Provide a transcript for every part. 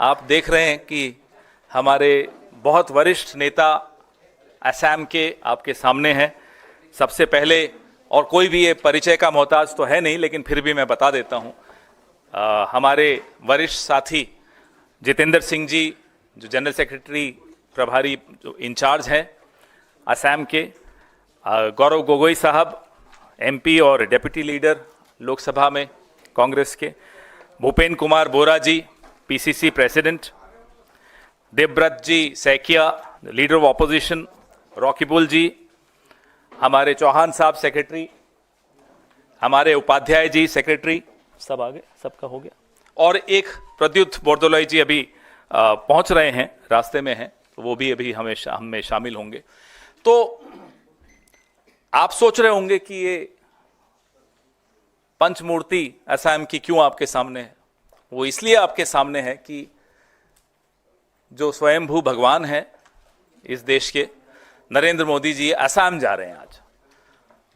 आप देख रहे हैं कि हमारे बहुत वरिष्ठ नेता असम के आपके सामने हैं। सबसे पहले, और कोई भी ये परिचय का मोहताज तो है नहीं, लेकिन फिर भी मैं बता देता हूँ, हमारे वरिष्ठ साथी जितेंद्र सिंह जी, जो जनरल सेक्रेटरी प्रभारी जो इंचार्ज हैं असम के, गौरव गोगोई साहब एमपी और डेप्यूटी लीडर लोकसभा में कांग्रेस के, Bhupen Kumar Bora ji PCC president, Debabrata ji Saikia leader of opposition, Rakibul ji, हमारे चौहान साहब सेक्रेटरी, हमारे उपाध्याय जी सेक्रेटरी, सब आ गए, सबका हो गया, और एक प्रद्युत बोरदोलोई जी अभी पहुंच रहे हैं, रास्ते में हैं, तो वो भी अभी हमें शामिल होंगे। तो आप सोच रहे होंगे कि ये पंचमूर्ति असम की क्यों आपके सामने है। वो इसलिए आपके सामने है कि जो स्वयंभू भगवान है इस देश के, नरेंद्र मोदी जी असम जा रहे हैं आज।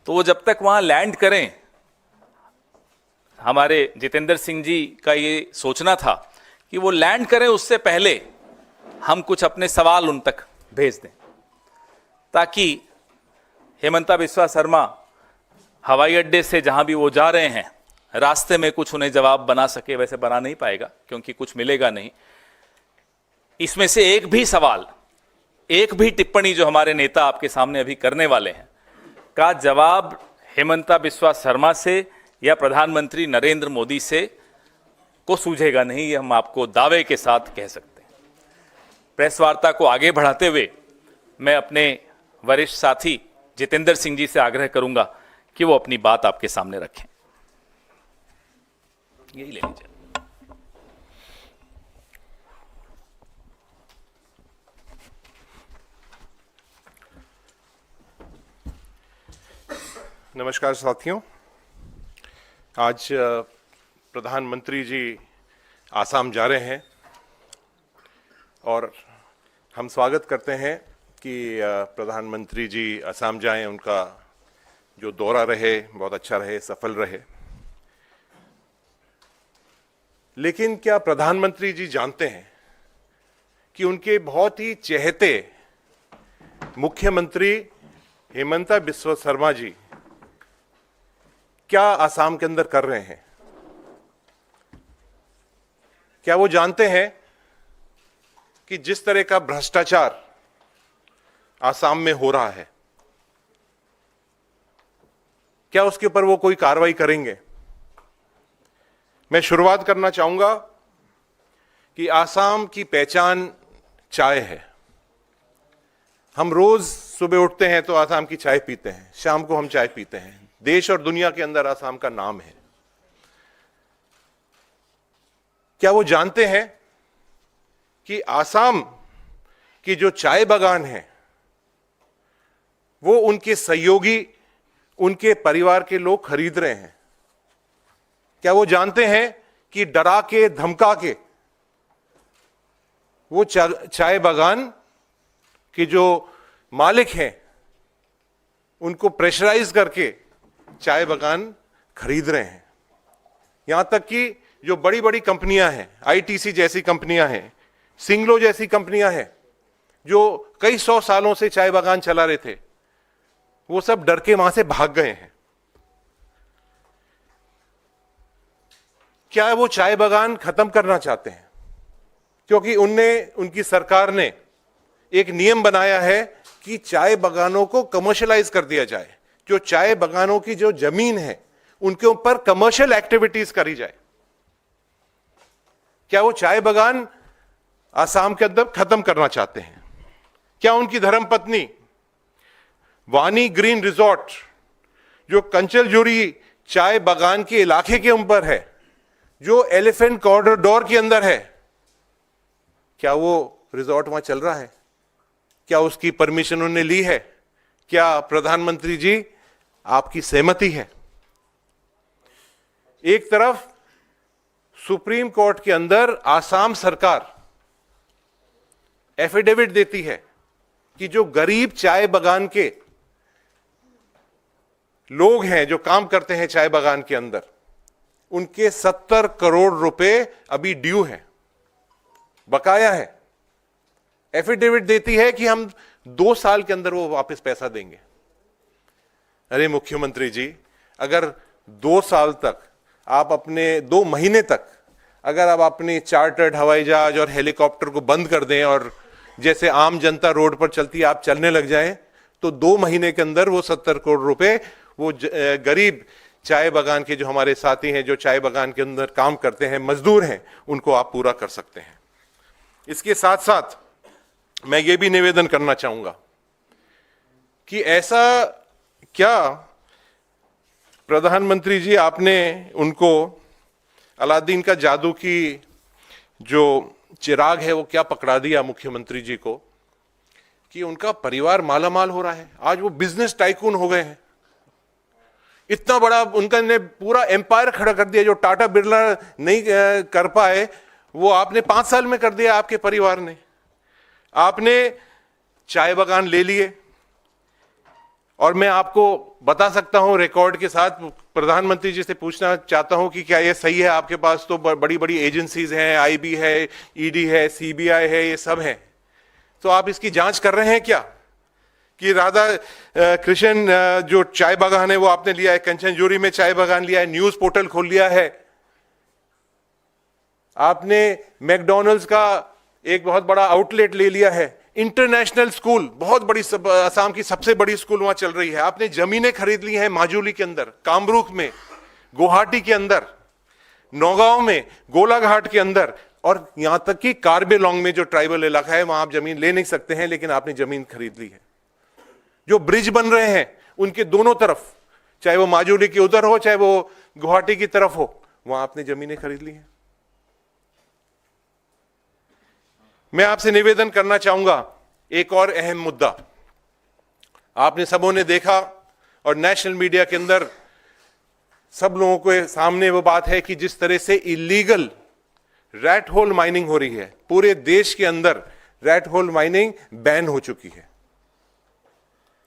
तो वो जब तक वहां लैंड करें, हमारे जितेंद्र सिंह जी का ये सोचना था कि वो लैंड करें, उससे पहले हम कुछ अपने सवाल उन तक भेज दें, ताकि हेमंता बिस्वा शर्मा हवाई अड्डे से जहां भी वो जा रहे हैं, रास्ते में कुछ उन्हें जवाब बना सके। वैसे बना नहीं पाएगा क्योंकि कुछ मिलेगा नहीं। इसमें से एक भी सवाल, एक भी टिप्पणी जो हमारे नेता आपके सामने अभी करने वाले हैं का जवाब हेमंता बिस्वा शर्मा से या प्रधानमंत्री नरेंद्र मोदी से को सूझेगा नहीं, ये हम आपको दावे के साथ कह सकते हैं। प्रेस वार्ता को आगे बढ़ाते हुए मैं अपने वरिष्ठ साथी जितेंद्र सिंह जी से आग्रह करूंगा कि वो अपनी बात आपके सामने रखें। यही ले लीजिए। नमस्कार साथियों, आज प्रधानमंत्री जी आसाम जा रहे हैं और हम स्वागत करते हैं कि प्रधानमंत्री जी असम जाएं। उनका जो दौरा रहे बहुत अच्छा रहे, सफल रहे। लेकिन क्या प्रधानमंत्री जी जानते हैं कि उनके बहुत ही चहेते मुख्यमंत्री हेमंता बिस्वा शर्मा जी क्या असम के अंदर कर रहे हैं? क्या वो जानते हैं कि जिस तरह का भ्रष्टाचार असम में हो रहा है, क्या उसके ऊपर वो कोई कार्रवाई करेंगे? मैं शुरुआत करना चाहूंगा कि असम की पहचान चाय है। हम रोज सुबह उठते हैं तो असम की चाय पीते हैं, शाम को हम चाय पीते हैं। देश और दुनिया के अंदर असम का नाम है। क्या वो जानते हैं कि असम की जो चाय बागान है वो उनके सहयोगी, उनके परिवार के लोग खरीद रहे हैं? क्या वो जानते हैं कि डरा के धमका के वो चाय बागान के जो मालिक हैं उनको प्रेशराइज करके चाय बागान खरीद रहे हैं? यहां तक कि जो बड़ी बड़ी कंपनियां हैं, आईटीसी जैसी कंपनियां हैं, सिंगलो जैसी कंपनियां हैं, जो कई 100 सालों से चाय बागान चला रहे थे, वो सब डर के वहां से भाग गए हैं। क्या वो चाय बागान खत्म करना चाहते हैं? क्योंकि उनकी सरकार ने एक नियम बनाया है कि चाय बागानों को कमर्शियलाइज कर दिया जाए। जो चाय बागानों की जो जमीन है उनके ऊपर कमर्शियल एक्टिविटीज करी जाए। क्या वो चाय बागान असम के अंदर खत्म करना चाहते हैं? क्या उनकी धर्मपत्नी वानी ग्रीन रिजॉर्ट जो कंचलजोरी चाय बागान के इलाके के ऊपर है, जो एलिफेंट कॉरिडोर के अंदर है, क्या वो रिजॉर्ट वहां चल रहा है? क्या उसकी परमिशन उन्होंने ली है? क्या प्रधानमंत्री जी आपकी सहमति है? एक तरफ सुप्रीम कोर्ट के अंदर आसाम सरकार एफिडेविट देती है कि जो गरीब चाय बागान के लोग हैं, जो काम करते हैं चाय बागान के अंदर, उनके 70 करोड़ रुपए अभी ड्यू हैं। बकाया है, एफिडेविट देती है कि हम 2 साल के अंदर वो वापस पैसा देंगे। अरे मुख्यमंत्री जी, अगर 2 साल तक आप अपने 2 महीने तक अगर आप अपनी चार्टर्ड हवाई जहाज और हेलीकॉप्टर को बंद कर दें और जैसे आम जनता रोड पर चलती है आप चलने लग जाएं, तो 2 महीने के अंदर वो 70 करोड़ रुपए वो गरीब चाय बागान के जो हमारे साथी हैं, जो चाय बागान के अंदर काम करते हैं, मजदूर हैं, उनको आप पूरा कर सकते हैं। इसके साथ साथ मैं ये भी निवेदन करना चाहूंगा कि ऐसा क्या प्रधानमंत्री जी आपने उनको अलादीन का जादू की जो चिराग है वो क्या पकड़ा दिया मुख्यमंत्री जी को कि उनका परिवार मालामाल हो रहा है। आज वो बिजनेस टाइकून हो गए हैं। इतना बड़ा उनका ने पूरा एम्पायर खड़ा कर दिया, जो टाटा बिरला नहीं कर पाए वो आपने 5 साल में कर दिया। आपके परिवार ने, आपने चाय बागान ले लिए। और मैं आपको बता सकता हूं रिकॉर्ड के साथ, प्रधानमंत्री जी से पूछना चाहता हूं कि क्या ये सही है? आपके पास तो बड़ी बड़ी एजेंसीज हैं, आईबी है, ईडी है, सीबीआई है, ये सब हैं, तो आप इसकी जांच कर रहे हैं क्या कि राधा कृष्ण जो चाय बागान है वो आपने लिया है, कंचनजोरी में चाय बागान लिया है, न्यूज पोर्टल खोल लिया है, आपने मैकडॉनल्ड्स का एक बहुत बड़ा आउटलेट ले लिया है, इंटरनेशनल स्कूल, बहुत बड़ी असम की सबसे बड़ी स्कूल वहां चल रही है, आपने जमीनें खरीद ली हैं माजुली के अंदर, कामरूप में, गुवाहाटी के अंदर, नौगांव में, गोलाघाट के अंदर, और यहां तक कि कार्बे लॉन्ग में जो ट्राइबल इलाका है वहां आप जमीन ले नहीं सकते हैं, लेकिन आपने जमीन खरीद ली है। जो ब्रिज बन रहे हैं उनके दोनों तरफ, चाहे वो माजुली के उधर हो चाहे वो गुवाहाटी की तरफ हो, वहां आपने जमीनें खरीद ली हैं। मैं आपसे निवेदन करना चाहूंगा एक और अहम मुद्दा, आपने सबों ने देखा और नेशनल मीडिया के अंदर सब लोगों के सामने वो बात है कि जिस तरह से इलीगल रैट होल माइनिंग हो रही है, पूरे देश के अंदर रैट होल माइनिंग बैन हो चुकी है,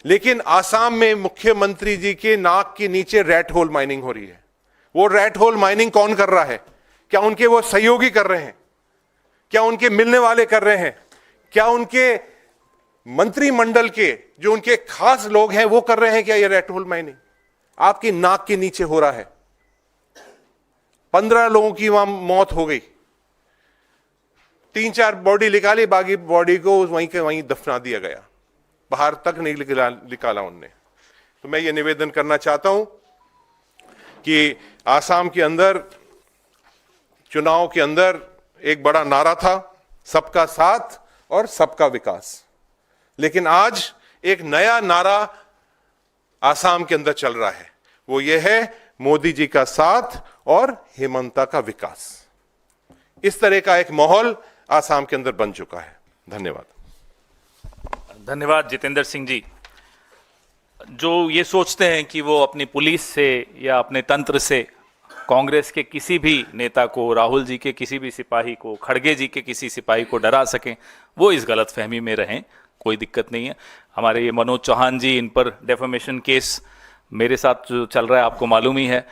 लेकिन आसाम में मुख्यमंत्री जी के नाक के नीचे रैट होल माइनिंग हो रही है। वो रैट होल माइनिंग कौन कर रहा है? क्या उनके वो सहयोगी कर रहे हैं? क्या उनके मिलने वाले कर रहे हैं? क्या उनके मंत्रिमंडल के जो उनके खास लोग हैं वो कर रहे हैं? क्या ये रैट होल माइनिंग आपकी नाक के नीचे हो रहा है? 15 लोगों की वहां मौत हो गई, 3-4 बॉडी निकाली, बाकी बॉडी को वहीं के वहीं दफना दिया गया, बाहर तक नहीं निकाला उनने। तो मैं ये निवेदन करना चाहता हूं कि आसाम के अंदर चुनाव के अंदर एक बड़ा नारा था, सबका साथ और सबका विकास, लेकिन आज एक नया नारा आसाम के अंदर चल रहा है, वो ये है मोदी जी का साथ और हेमंता का विकास। इस तरह का एक माहौल आसाम के अंदर बन चुका है। धन्यवाद। धन्यवाद जितेंद्र सिंह जी। जो ये सोचते हैं कि वो अपनी पुलिस से या अपने तंत्र से कांग्रेस के किसी भी नेता को, राहुल जी के किसी भी सिपाही को, खड़गे जी के किसी सिपाही को डरा सकें, वो इस गलतफहमी में रहें, कोई दिक्कत नहीं है। हमारे ये मनोज चौहान जी, इन पर डेफेमेशन केस मेरे साथ जो चल रहा है आपको मालूम ही है,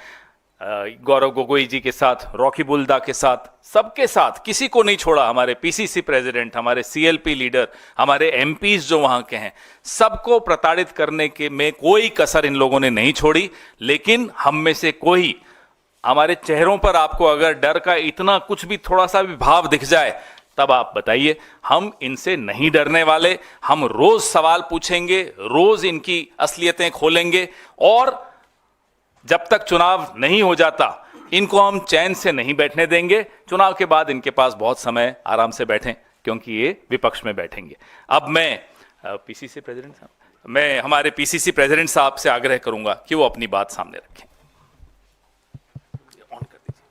गौरव गोगोई जी के साथ, रॉकी बुल्दा के साथ, सबके साथ, किसी को नहीं छोड़ा। हमारे पीसीसी प्रेसिडेंट, हमारे सीएलपी लीडर, हमारे एमपीज जो वहां के हैं, सबको प्रताड़ित करने के में कोई कसर इन लोगों ने नहीं छोड़ी। लेकिन हम में से कोई, हमारे चेहरों पर आपको अगर डर का इतना कुछ भी थोड़ा सा भी भाव दिख जाए, तब आप बताइए। हम इनसे नहीं डरने वाले, हम रोज सवाल पूछेंगे, रोज इनकी असलियतें खोलेंगे, और जब तक चुनाव नहीं हो जाता इनको हम चैन से नहीं बैठने देंगे। चुनाव के बाद इनके पास बहुत समय, आराम से बैठें, क्योंकि ये विपक्ष में बैठेंगे। अब मैं पीसीसी प्रेसिडेंट साहब, मैं हमारे पीसीसी प्रेसिडेंट साहब से आग्रह करूंगा कि वो अपनी बात सामने रखें। ऑन कर दीजिए,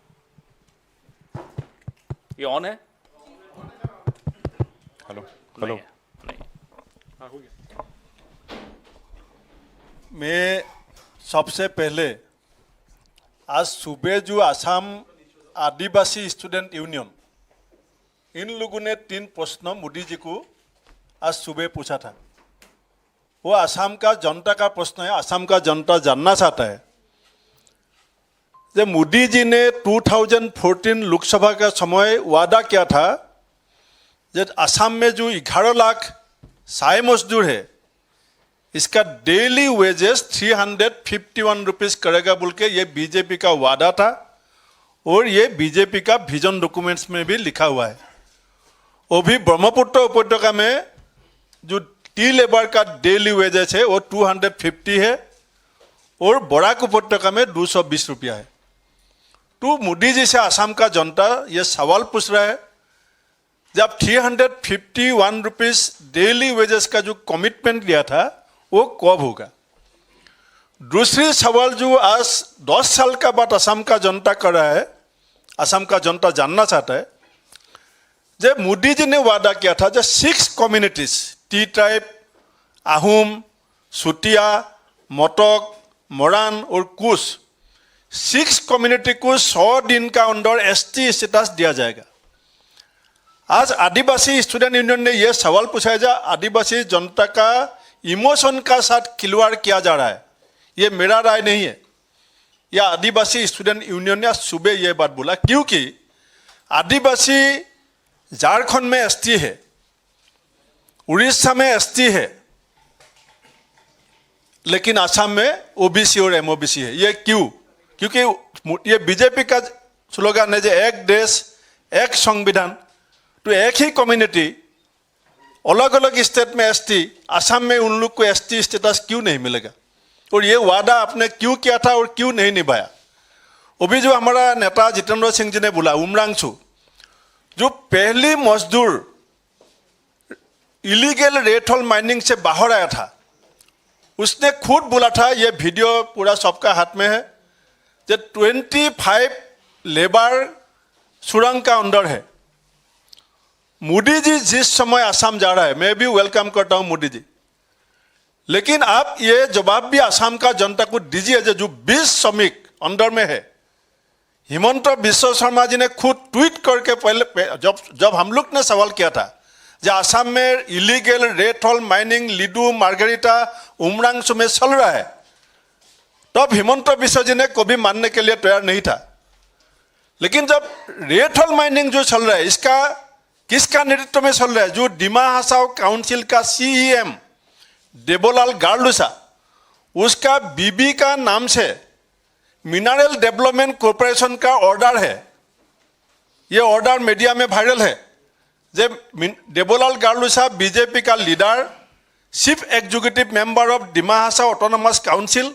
ये ऑन है? हेलो हेलो, नहीं। हाँ हो गया। मैं सबसे पहले आज सुबह जो आसाम आदिवासी स्टूडेंट यूनियन, इन लोगों ने 3 प्रश्न मोदी जी को आज सुबह पूछा था। वो आसाम का जनता का प्रश्न है, आसाम का जनता जानना चाहता है कि मोदी जी ने 2014 लोकसभा का समय वादा किया था जो असम में जो 11 लाख साय मजदूर है, इसका डेली वेजेस 351 रुपीस करेगा बोल के ये बीजेपी का वादा था और ये बीजेपी का विजन डॉक्यूमेंट्स में भी लिखा हुआ है। वो भी ब्रह्मपुत्र उपत्यका में जो टी लेबर का डेली वेजेस है वो 250 है और बराक उपत्यका में 220 रुपया है। तो मोदी जी से असम का जनता ये सवाल पूछ रहा है, जब 351 रुपीस डेली वेजेस का जो कमिटमेंट लिया था वो कब होगा? दूसरी सवाल जो आज 10 साल का बाद असम का जनता कर रहा है, असम का जनता जानना चाहता है, जब मोदी जी ने वादा किया था जो 6 कम्युनिटीज टी ट्राइब, आहूम, सुतिया, मोटक, मोरान और कुश, 6 कम्युनिटी को 100 दिन का अंदर एसटी स्टेटस दिया जाएगा। आज आदिवासी स्टूडेंट यूनियन ने यह सवाल पूछा है, आदिवासी जनता का इमोशन का साथ खिलवाड़ किया जा रहा है। ये मेरा राय नहीं है, या आदिवासी स्टूडेंट यूनियन ने सुबह यह बात बोला, क्योंकि आदिवासी झारखंड में एसटी है, उड़ीसा में एसटी है, लेकिन असम में ओबीसी और एमओबीसी है। ये क्यों? क्योंकि ये बीजेपी का स्लोगन है जो एक देश एक संविधान। तो एक ही कम्युनिटी अलग अलग स्टेट में एसटी, असम में उन लोग को एसटी स्टेटस क्यों नहीं मिलेगा? और ये वादा आपने क्यों किया था और क्यों नहीं निभाया? अभी जो हमारा नेता जितेंद्र सिंह जी ने बोला, उमरांशु जो पहली मजदूर इलीगल रेत होल माइनिंग से बाहर आया था, उसने खुद बोला था, ये वीडियो पूरा सबका हाथ में है, जो 25 लेबर सुरंग का अंदर है। मोदी जी जिस समय असम जा रहा है, मैं भी वेलकम करता हूं मोदी जी, लेकिन आप ये जवाब भी असम का जनता को दीजिए जो 20 श्रमिक अंदर में है। हिमंत बिश्व शर्मा जी ने खुद ट्वीट करके पहले जब हम लोग ने सवाल किया था जो असम में इलीगल रेत होल माइनिंग लिडू मार्गेरिटा उमरांशु में चल रहा है, तब हिमंत बिश्व जी ने कभी मानने के लिए तैयार नहीं था। लेकिन जब रेत होल माइनिंग जो चल रहा है, इसका किसका नेतृत्व में चल रहा है? जो डिमा हासाओ काउंसिल का सीईएम देबोलाल गार्लुसा, उसका बीबी का नाम से मिनरल डेवलपमेंट कॉर्पोरेशन का ऑर्डर है। ये ऑर्डर मीडिया में वायरल है। जब देबोलाल गार्लुसा बीजेपी का leader, chief executive member of Dima Hasao autonomous council,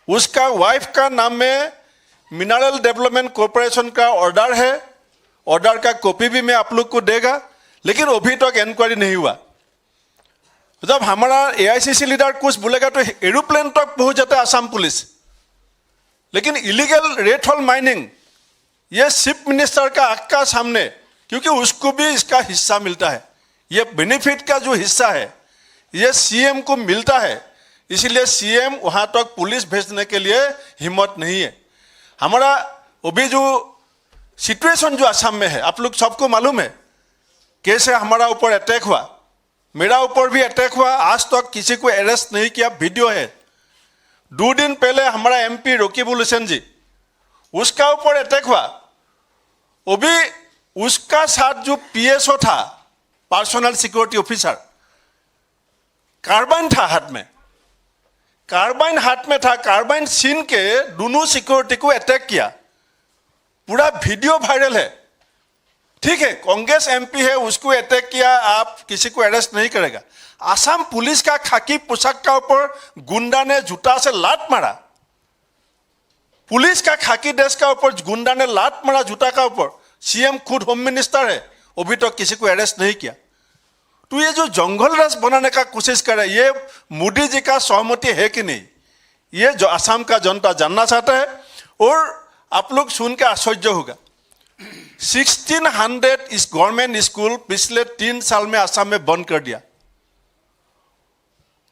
उसका वाइफ का नाम में मिनरल डेवलपमेंट कॉर्पोरेशन का ऑर्डर है। ऑर्डर का कॉपी भी मैं आप लोग को देगा, लेकिन अभी तक इंक्वायरी नहीं हुआ। जब हमारा एआईसीसी लीडर कुछ बोलेगा तो एरोप्लेन तक पहुंच जाता है असम पुलिस। लेकिन इलीगल रेत होल माइनिंग ये चीफ मिनिस्टर का आंख का सामने, क्योंकि उसको भी इसका हिस्सा मिलता है। ये बेनिफिट का जो हिस्सा है ये सीएम को मिलता है, इसीलिए सीएम वहां तक पुलिस भेजने के लिए हिम्मत नहीं है। हमारा अभी जो सिचुएशन जो असम में है, आप लोग सबको मालूम है कैसे हमारा ऊपर अटैक हुआ। मेरा ऊपर भी अटैक हुआ, आज तक किसी को अरेस्ट नहीं किया, वीडियो है। 2 दिन पहले हमारा एमपी रकीबुल हुसैन जी, उसका ऊपर अटैक हुआ। वो भी उसका साथ जो पीएसओ था, पर्सनल सिक्योरिटी ऑफिसर, कार्बाइन था हाथ में, कार्बाइन हाथ में था, कार्बाइन छीन के दोनों सिक्योरिटी को अटैक किया। पूरा वीडियो वायरल है। ठीक है, कांग्रेस एमपी है, उसको अटैक किया, आप किसी को अरेस्ट नहीं करेगा। असम पुलिस का खाकी पोशाक का ऊपर गुंडा ने जूता से लात मारा। पुलिस का खाकी ड्रेस का ऊपर गुंडा ने लात मारा जूता का ऊपर। सीएम खुद होम मिनिस्टर है, अभी तक किसी को अरेस्ट नहीं किया। तो ये जो जंगल राज बनाने का कोशिश कर रहा है, ये मोदी जी का सहमति है कि नहीं, ये जो असम का जनता जानना चाहता है। और आप लोग सुन के आश्चर्य होगा, 1600 इस गवर्नमेंट स्कूल पिछले 3 साल में असम में बंद कर दिया।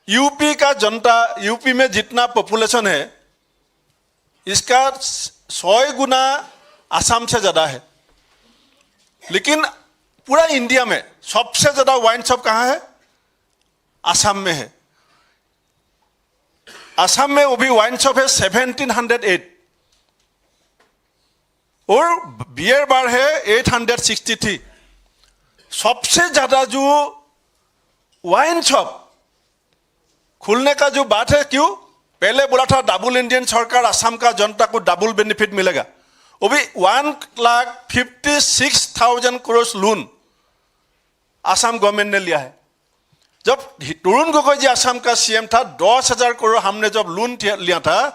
यूपी का जनता, यूपी में जितना पॉपुलेशन है इसका 100 गुना असम से ज्यादा है। लेकिन पूरा इंडिया में सबसे ज्यादा वाइन शॉप कहाँ है? असम में है। असम में वो भी वाइन शॉप है 1708 और बियर बार है 863। सबसे ज़्यादा जो वाइन शॉप खुलने का जो बात है, क्यों? पहले बोला था डबल इंडियन सरकार असम का जनता को डबल बेनिफिट मिलेगा। वो भी 1,56,000 करोड़ लोन असम गवर्नमेंट ने लिया है। जब तरुण गोगोई जी असम का सीएम था, 10,000 करोड़ हमने जब लोन लिया था,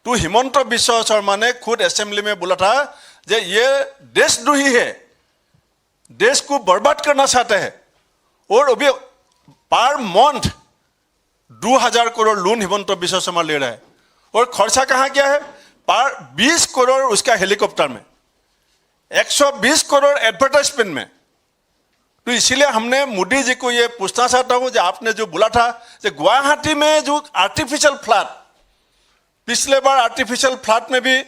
तो हिमंत बिश्व शर्मा ने खुद असेंबली में बोला था कि ये देशद्रोही है, देश को बर्बाद करना चाहते हैं। और अभी per month 2,000 crore loan Himanta Biswa Sharma ले रहा है। और खर्चा कहाँ क्या है? पर 20 करोड़ उसका हेलीकॉप्टर में, 120 करोड़ एडवर्टाइजमेंट में। तो इसीलिए हमने मोदी जी को ये पूछना चाहता हूँ, जो आपने जो बोला था कि गुवाहाटी में जो आर्टिफिशियल फ्लड, पिछले बार आर्टिफिशियल फ्लड में भी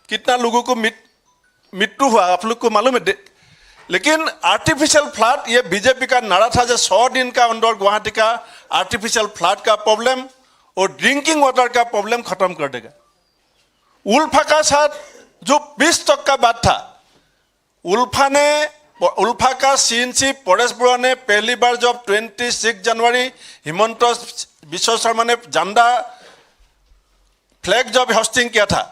कितना लोगों को मृत्यु हुआ, आप लोग को मालूम है। लेकिन आर्टिफिशियल फ्लड, ये बीजेपी का नारा था जो 100 दिन का अंदर गुवाहाटी का आर्टिफिशियल फ्लड का प्रॉब्लम और ड्रिंकिंग वाटर का प्रॉब्लम खत्म कर देगा। उल्फा का साथ जो 20 तक का बात था, उल्फा का सीएनसी परेश बरुआ ने पहली बार जब 26 जनवरी हिमंत बिश्व शर्मा ने झंडा फ्लैग जब होस्टिंग किया था,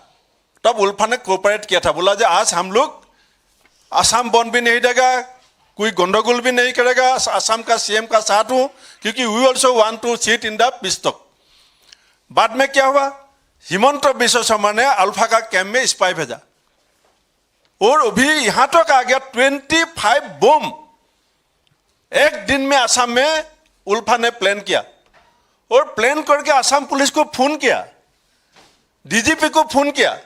तब उल्फा ने कोऑपरेट किया था, बोला जो आज हम लोग असम बंद भी नहीं देगा, कोई गंडगोल भी नहीं करेगा, असम का सीएम का साथ हूं, क्योंकि we also want to sit in the peace talk. बाद में क्या हुआ? हिमंत बिश्व शर्मा ने अल्फा का कैंप में स्पाई भेजा और अभी यहां तक आ गया 25 बम एक दिन में असम में उल्फा ने प्लान किया। और प्लान करके असम पुलिस को फोन किया, डीजीपी को फोन किया,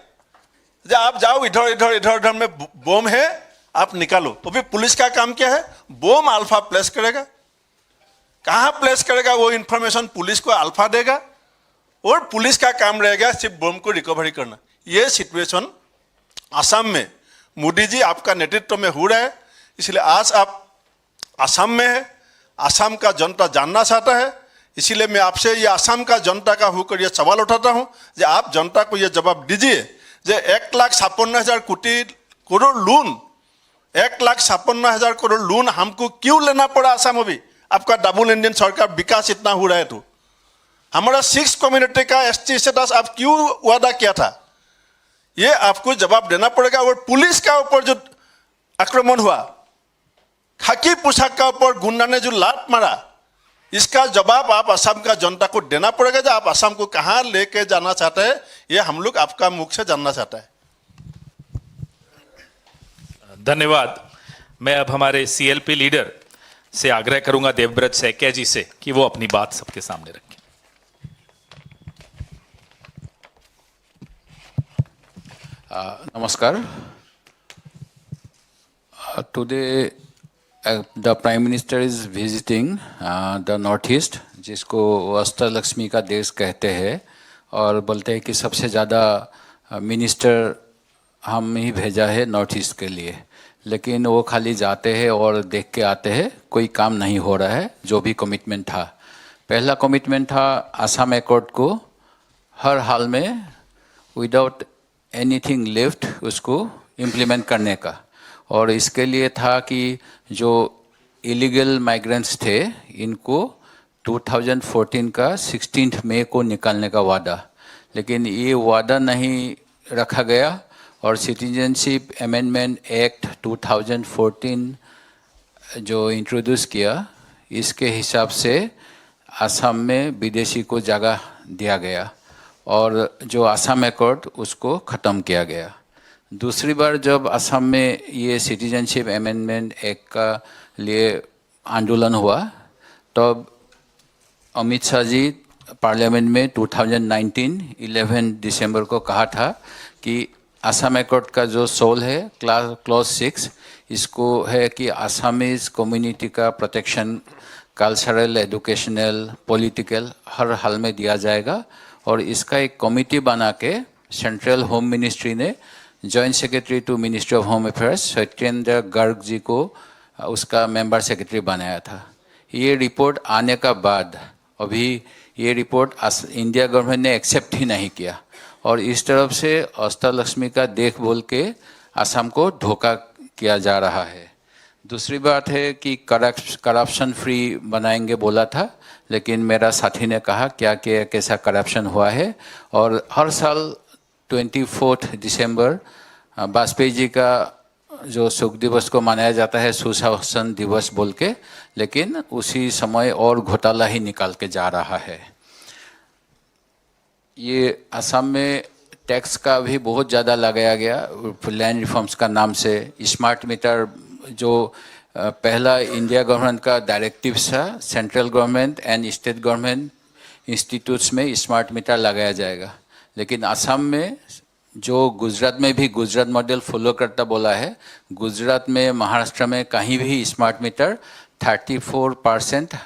जब आप जाओ इधर इधर इधर इधर में बम है, आप निकालो। अभी पुलिस का काम क्या है? बम अल्फा प्लेस करेगा, कहां प्लेस करेगा वो इंफॉर्मेशन पुलिस को अल्फा देगा, और पुलिस का काम रहेगा सिर्फ बम को रिकवरी करना। ये सिचुएशन असम में मोदी जी आपका नेतृत्व में हो रहा है। इसलिए आज आप असम में है, असम का जनता जानना चाहता है। इसीलिए मैं आपसे ये असम का जनता का होकर ये सवाल उठाता हूं कि आप जनता को ये जवाब दीजिए, जो 1,56,000 करोड़ लोन, 1,56,000 करोड़ लोन हमको क्यों लेना पड़ा असम? अभी आपका डबल इंडियन सरकार विकास इतना हो रहा है तो हमारा 6 कम्युनिटी का एसटी स्टेटस आप क्यों वादा किया था? ये आपको जवाब देना पड़ेगा। और पुलिस का ऊपर जो आक्रमण हुआ, खाकी पोशाक का ऊपर गुंडा ने जो लात मारा, इसका जवाब आप असम का जनता को देना पड़ेगा। जो आप असम को कहां लेके जाना चाहते हैं, ये हम लोग आपका मुख से जानना चाहता है। धन्यवाद। मैं अब हमारे सीएलपी लीडर से आग्रह करूंगा, देवव्रत सैकिया जी से, कि वो अपनी बात सबके सामने रखें। Namaskar. Today, the Prime Minister is visiting the Northeast, जिसको अष्टलक्ष्मी का देश कहते हैं, और बोलते हैं कि सबसे ज़्यादा मिनिस्टर हम ही भेजा है नॉर्थ ईस्ट के लिए। लेकिन वो खाली जाते हैं और देख के आते हैं, कोई काम नहीं हो रहा है। जो भी कमिटमेंट था, पहला कमिटमेंट था असम एकॉर्ड को हर हाल में विदाउट एनीथिंग लेफ्ट उसको इम्प्लीमेंट करने का, और इसके लिए था कि जो इलीगल माइग्रेंट्स थे इनको 2014 का 16 मई को निकालने का वादा, लेकिन ये वादा नहीं रखा गया। और सिटीजनशिप अमेंडमेंट एक्ट 2014 जो इंट्रोड्यूस किया, इसके हिसाब से असम में विदेशी को जगह दिया गया और जो असम एकॉर्ड उसको ख़त्म किया गया। दूसरी बार जब असम में ये सिटीजनशिप अमेंडमेंट एक्ट का लिए आंदोलन हुआ, तब अमित शाह जी पार्लियामेंट में 2019 11 दिसंबर को कहा था कि असम एकॉर्ड का जो सोल है क्लॉज 6, इसको है कि असमीज कम्युनिटी का प्रोटेक्शन कल्चरल, एजुकेशनल, पॉलिटिकल हर हाल में दिया जाएगा। और इसका एक कमिटी बना के सेंट्रल होम मिनिस्ट्री ने joint secretary to ministry of home affairs Satyendra Garg ji को उसका मेंबर सेक्रेटरी बनाया था। ये रिपोर्ट आने का बाद अभी ये रिपोर्ट इंडिया गवर्नमेंट ने एक्सेप्ट ही नहीं किया, और इस तरफ से अष्टलक्ष्मी का देख बोल के असम को धोखा किया जा रहा है। दूसरी बात है कि करप्शन फ्री बनाएंगे बोला था, लेकिन मेरा साथी ने कहा क्या क्या कैसा करप्शन हुआ है। और हर साल 24 दिसंबर वाजपेयी जी का जो शोक दिवस को मनाया जाता है सुशासन दिवस बोल के, लेकिन उसी समय और घोटाला ही निकाल के जा रहा है। ये असम में टैक्स का भी बहुत ज़्यादा लगाया गया लैंड रिफॉर्म्स का नाम से। स्मार्ट मीटर जो पहला इंडिया गवर्नमेंट का डायरेक्टिव था, central government and state government institutes में स्मार्ट मीटर लगाया जाएगा, लेकिन असम में जो गुजरात में भी गुजरात मॉडल फॉलो करता बोला है, गुजरात में महाराष्ट्र में कहीं भी smart meter 34%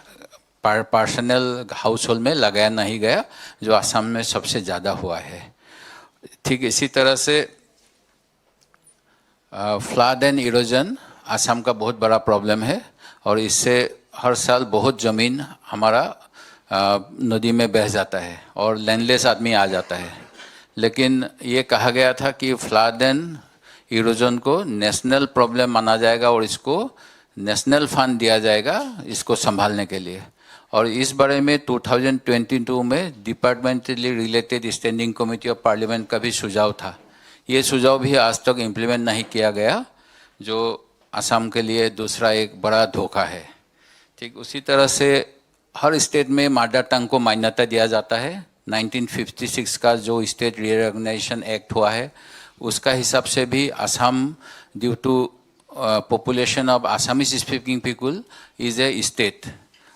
personal house hold में लगाया नहीं गया, जो असम में सबसे ज़्यादा हुआ है। ठीक इसी तरह से फ्लड एंड इरोजन असम का बहुत बड़ा प्रॉब्लम है, और इससे हर साल बहुत ज़मीन हमारा नदी में बह जाता है और लैंडलेस आदमी आ जाता है। लेकिन ये कहा गया था कि फ्लड एंड इरोजन को नेशनल प्रॉब्लम माना जाएगा और इसको नेशनल फंड दिया जाएगा इसको संभालने के लिए। और इस बारे में 2022 में departmentally related standing committee of parliament का भी सुझाव था। ये सुझाव भी आज तक इम्प्लीमेंट नहीं किया गया, जो असम के लिए दूसरा एक बड़ा धोखा है। ठीक उसी तरह से हर स्टेट में मदर टंग को मान्यता दिया जाता है। 1956 का जो स्टेट रिकॉग्निशन एक्ट हुआ है उसका हिसाब से भी Assam due to population of Assamese speaking people is a state.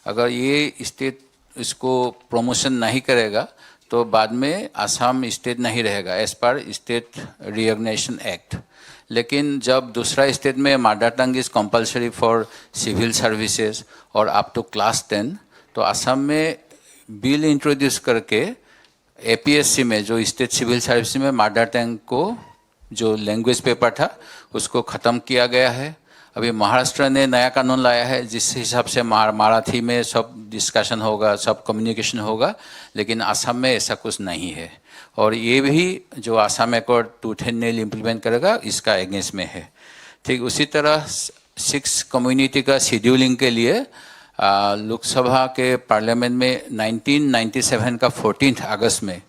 अगर ये स्टेट इसको प्रमोशन नहीं करेगा तो बाद में असम स्टेट नहीं रहेगा as per state recognition act. लेकिन जब दूसरा स्टेट में mother tongue is compulsory for civil services और अप टू क्लास 10, तो असम में बिल इंट्रोड्यूस करके एपीएससी में जो स्टेट सिविल सर्विस में मदर टंग को जो लैंग्वेज पेपर था उसको ख़त्म किया गया है। अभी महाराष्ट्र ने नया कानून लाया है जिस हिसाब से मराठी में सब डिस्कशन होगा, सब कम्युनिकेशन होगा, लेकिन असम में ऐसा कुछ नहीं है। और ये भी जो असम अकॉर्ड 210 इम्प्लीमेंट करेगा इसका अगेंस्ट में है। ठीक उसी तरह 6 कम्युनिटी का शेड्यूलिंग के लिए लोकसभा के पार्लियामेंट में 1997 का 14 अगस्त में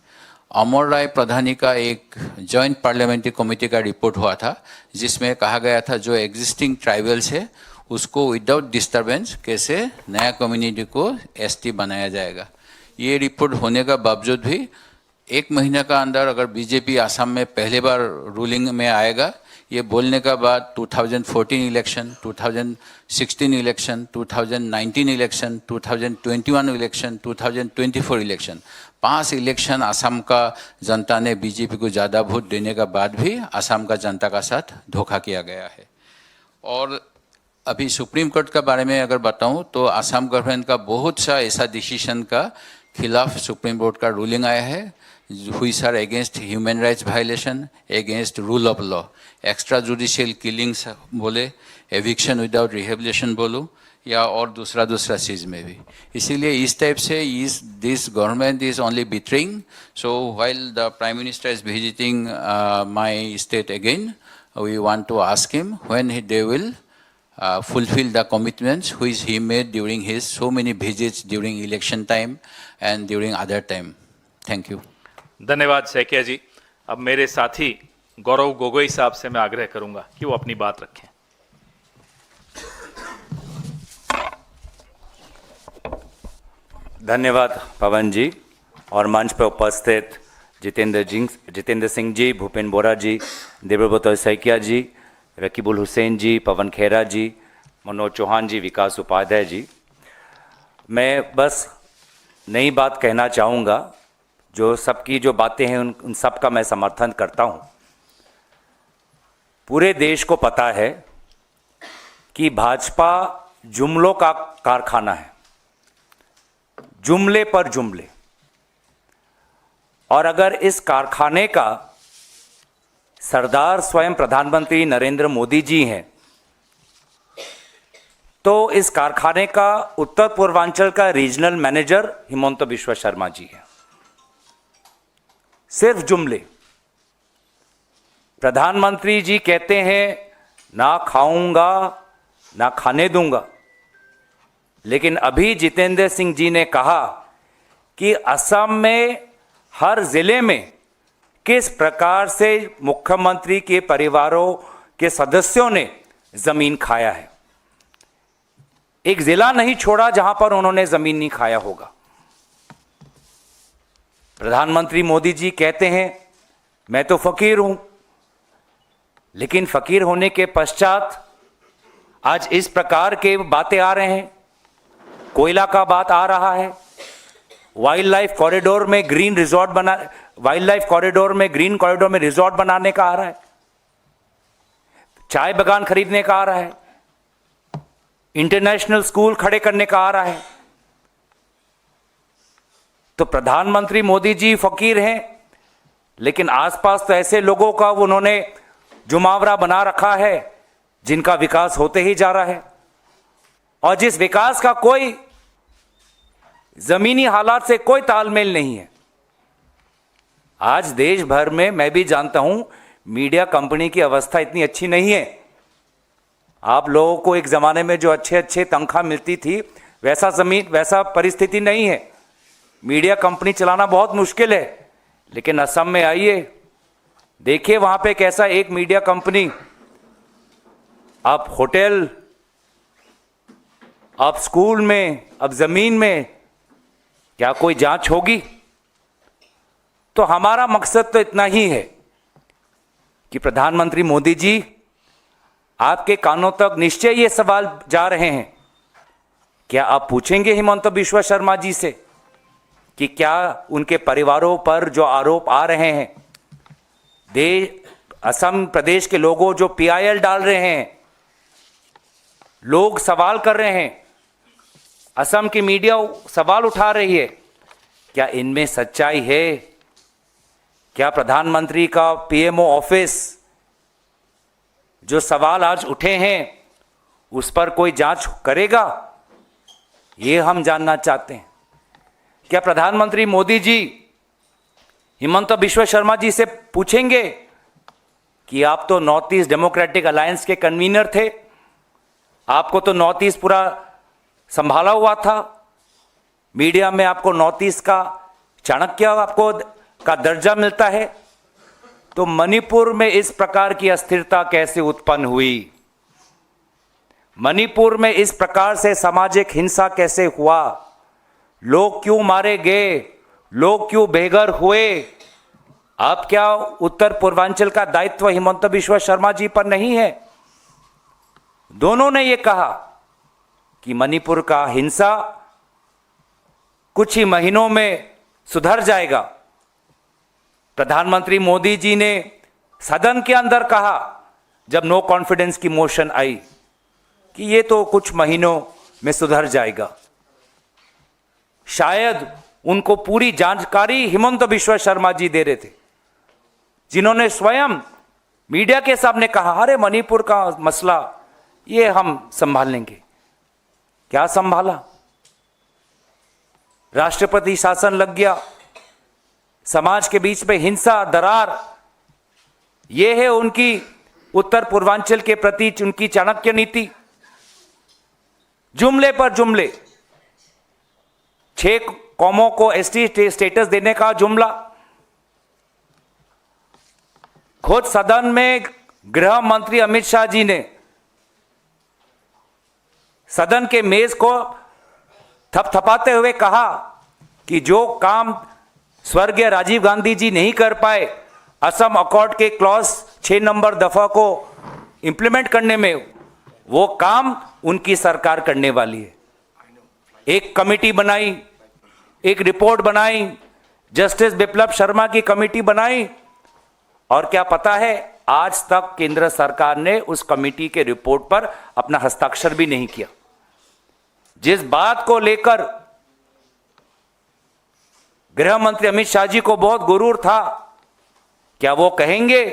अमर राय प्रधानी का एक जॉइंट पार्लियामेंट्री कमेटी का रिपोर्ट हुआ था, जिसमें कहा गया था जो एग्जिस्टिंग ट्राइबल्स है उसको विदाउट डिस्टर्बेंस कैसे नया कम्युनिटी को एसटी बनाया जाएगा। ये रिपोर्ट होने का बावजूद भी 1 महीने का अंदर अगर बीजेपी असम में पहली बार रूलिंग में आएगा, ये बोलने का बाद 2014 election, 2016 election, 2019 election, 2021 election, 2024 election, 5 election Assam का जनता ने बीजेपी को ज़्यादा वोट देने का बाद भी असम का जनता का साथ धोखा किया गया है। और अभी सुप्रीम कोर्ट के बारे में अगर बताऊं तो असम गवर्नमेंट का बहुत सा ऐसा डिसीजन का खिलाफ सुप्रीम कोर्ट का रूलिंग आया है which are against human rights violation, against rule of law, extra judicial killings बोले, eviction without rehabilitation बोलो, या और दूसरा चीज़ में भी। इसीलिए इस टाइप से this government is only betraying. So while the Prime Minister is visiting my state again, we want to ask him when they will fulfill the commitments which he made during his so many visits during election time and during other time. Thank you. धन्यवाद सैकिया जी। अब मेरे साथी गौरव गोगोई साहब से मैं आग्रह करूंगा कि वो अपनी बात रखें। धन्यवाद पवन जी और मंच पर उपस्थित जितेंद्र सिंह जी, भूपेन बोरा जी, देवव्रत सैकिया जी, रकीबुल हुसैन जी, पवन खेरा जी, मनोज चौहान जी, विकास उपाध्याय जी। मैं बस नई बात कहना चाहूँगा, जो सबकी जो बातें हैं उन सब का मैं समर्थन करता हूँ। पूरे देश को पता है कि भाजपा जुमलों का कारखाना है, जुमले पर जुमले, और अगर इस कारखाने का सरदार स्वयं प्रधानमंत्री नरेंद्र मोदी जी हैं, तो इस कारखाने का उत्तर पूर्वांचल का रीजनल मैनेजर हिमंत बिश्व शर्मा जी हैं। सिर्फ जुमले। प्रधानमंत्री जी कहते हैं ना खाऊंगा ना खाने दूंगा। लेकिन अभी जितेंद्र सिंह जी ने कहा कि असम में हर जिले में किस प्रकार से मुख्यमंत्री के परिवारों के सदस्यों ने जमीन खाया है। एक जिला नहीं छोड़ा जहां पर उन्होंने जमीन नहीं खाया होगा। प्रधानमंत्री मोदी जी कहते हैं मैं तो फकीर हूं, लेकिन फकीर होने के पश्चात आज इस प्रकार के बातें आ रहे हैं। कोयला का बात आ रहा है, वाइल्ड लाइफ कॉरिडोर में ग्रीन रिजॉर्ट बना, वाइल्ड लाइफ कॉरिडोर में ग्रीन कॉरिडोर में रिजॉर्ट बनाने का आ रहा है, चाय बागान खरीदने का आ रहा है, इंटरनेशनल स्कूल खड़े करने का आ रहा है। तो प्रधानमंत्री मोदी जी फकीर हैं, लेकिन आसपास तो ऐसे लोगों का उन्होंने जुमावरा बना रखा है जिनका विकास होते ही जा रहा है, और जिस विकास का कोई जमीनी हालात से कोई तालमेल नहीं है। आज देश भर में मैं भी जानता हूं मीडिया कंपनी की अवस्था इतनी अच्छी नहीं है। आप लोगों को एक जमाने में जो अच्छे अच्छे तनख्वाह मिलती थी वैसा परिस्थिति नहीं है। मीडिया कंपनी चलाना बहुत मुश्किल है। लेकिन असम में आइए, देखिए वहां पे कैसा एक मीडिया कंपनी, आप होटल, आप स्कूल में, अब जमीन में, क्या कोई जांच होगी? तो हमारा मकसद तो इतना ही है कि प्रधानमंत्री मोदी जी आपके कानों तक निश्चय ये सवाल जा रहे हैं। क्या आप पूछेंगे हिमंत बिश्वा शर्मा जी से कि क्या उनके परिवारों पर जो आरोप आ रहे हैं, असम प्रदेश के लोगों जो PIL डाल रहे हैं, लोग सवाल कर रहे हैं, असम की मीडिया सवाल उठा रही है, क्या इनमें सच्चाई है? क्या प्रधानमंत्री का PMO ऑफिस जो सवाल आज उठे हैं उस पर कोई जांच करेगा? ये हम जानना चाहते हैं। क्या प्रधानमंत्री मोदी जी हिमंत बिश्वा शर्मा जी से पूछेंगे कि आप तो नॉर्थ ईस्ट डेमोक्रेटिक अलायंस के कन्वीनर थे, आपको तो नॉर्थ ईस्ट पूरा संभाला हुआ था, मीडिया में आपको नॉर्थ ईस्ट का चाणक्य आपको का दर्जा मिलता है, तो मणिपुर में इस प्रकार की अस्थिरता कैसे उत्पन्न हुई? मणिपुर में इस प्रकार से सामाजिक हिंसा कैसे हुआ? लोग क्यों मारे गए? लोग क्यों बेघर हुए? अब क्या उत्तर पूर्वांचल का दायित्व हिमंत बिश्वा शर्मा जी पर नहीं है? दोनों ने यह कहा कि मणिपुर का हिंसा कुछ ही महीनों में सुधर जाएगा। प्रधानमंत्री मोदी जी ने सदन के अंदर कहा जब नो कॉन्फिडेंस की मोशन आई कि ये तो कुछ महीनों में सुधर जाएगा। शायद उनको पूरी जानकारी हिमंत बिश्वा शर्मा जी दे रहे थे, जिन्होंने स्वयं मीडिया के सामने कहा अरे मणिपुर का मसला ये हम संभाल लेंगे। क्या संभाला? राष्ट्रपति शासन लग गया, समाज के बीच में हिंसा, दरार, यह है उनकी उत्तर पूर्वांचल के प्रति उनकी चाणक्य नीति। जुमले पर जुमले, 6 कौमों को ST स्टेटस देने का जुमला। खुद सदन में गृह मंत्री अमित शाह जी ने सदन के मेज को थपथपाते हुए कहा कि जो काम स्वर्गीय राजीव गांधी जी नहीं कर पाए असम अकॉर्ड के क्लॉज 6 नंबर दफा को इंप्लीमेंट करने में, वो काम उनकी सरकार करने वाली है। एक कमेटी बनाई, एक रिपोर्ट बनाई, जस्टिस बिप्लब शर्मा की कमेटी बनाई, और क्या पता है आज तक केंद्र सरकार ने उस कमेटी के रिपोर्ट पर अपना हस्ताक्षर भी नहीं किया। जिस बात को लेकर गृह मंत्री अमित शाह जी को बहुत गुरूर था, क्या वो कहेंगे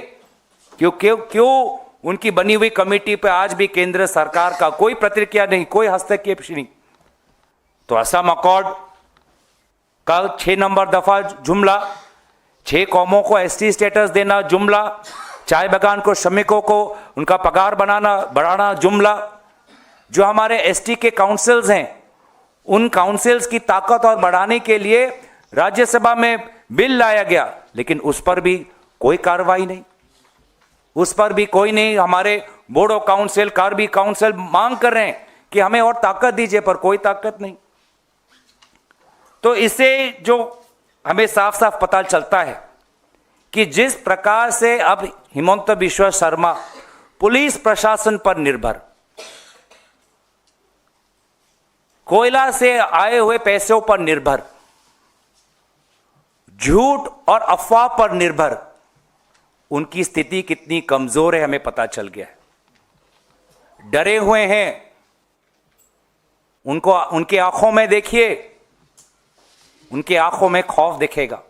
क्यों उनकी बनी हुई कमेटी पर आज भी केंद्र सरकार का कोई प्रतिक्रिया नहीं, कोई हस्तक्षेप नहीं? तो असम अकॉर्ड का 6 नंबर दफा जुमला, 6 कौमों को ST स्टेटस देना जुमला, चाय बागान को श्रमिकों को उनका पगार बढ़ाना जुमला, जो हमारे एसटी के काउंसिल्स हैं, उन काउंसिल्स की ताकत और बढ़ाने के लिए राज्यसभा में बिल लाया गया, लेकिन उस पर भी कोई कार्रवाई नहीं, उस पर भी कोई नहीं। हमारे board of council, Karbi council मांग कर रहे हैं कि हमें और ताकत दीजिए, पर कोई ताकत नहीं। तो इससे जो हमें साफ साफ पता चलता है कि जिस प्रकार से अब हिमंत बिश्व शर्मा पुलिस प्रशासन पर निर्भर, कोयला से आए हुए पैसों पर निर्भर, झूठ और अफवाह पर निर्भर, उनकी स्थिति कितनी कमजोर है हमें पता चल गया है। डरे हुए हैं, उनको उनके आंखों में देखिए, उनके आंखों में खौफ दिखेगा,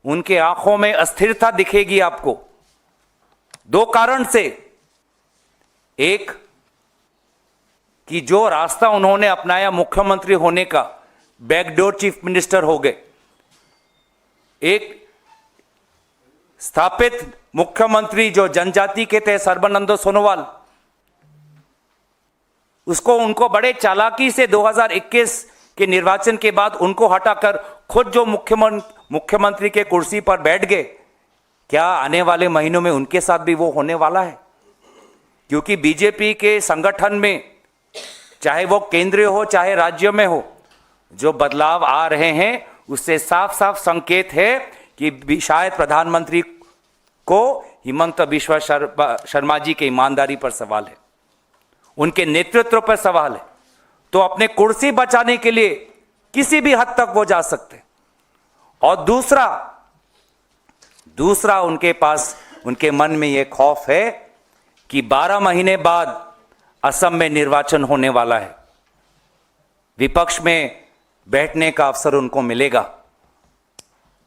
उनके आंखों में अस्थिरता दिखेगी आपको, दो कारण से। एक कि जो रास्ता उन्होंने अपनाया मुख्यमंत्री होने का, बैकडोर चीफ मिनिस्टर हो गए। एक स्थापित मुख्यमंत्री जो जनजाति के थे सर्बानंद सोनोवाल, उसको उनको बड़े चालाकी से 2021 के निर्वाचन के बाद उनको हटाकर खुद जो मुख्यमंत्री के कुर्सी पर बैठ गए। क्या आने वाले महीनों में उनके साथ भी वो होने वाला है? क्योंकि बीजेपी के संगठन में, चाहे वो केंद्रीय हो चाहे राज्य में हो, जो बदलाव आ रहे हैं उससे साफ साफ संकेत है कि शायद प्रधानमंत्री को हिमंत बिश्व शर्मा जी की ईमानदारी पर सवाल है, उनके नेतृत्व पर सवाल है। तो अपने कुर्सी बचाने के लिए किसी भी हद तक वो जा सकते। और दूसरा उनके पास, उनके मन में यह खौफ है कि 12 महीने बाद असम में निर्वाचन होने वाला है, विपक्ष में बैठने का अवसर उनको मिलेगा।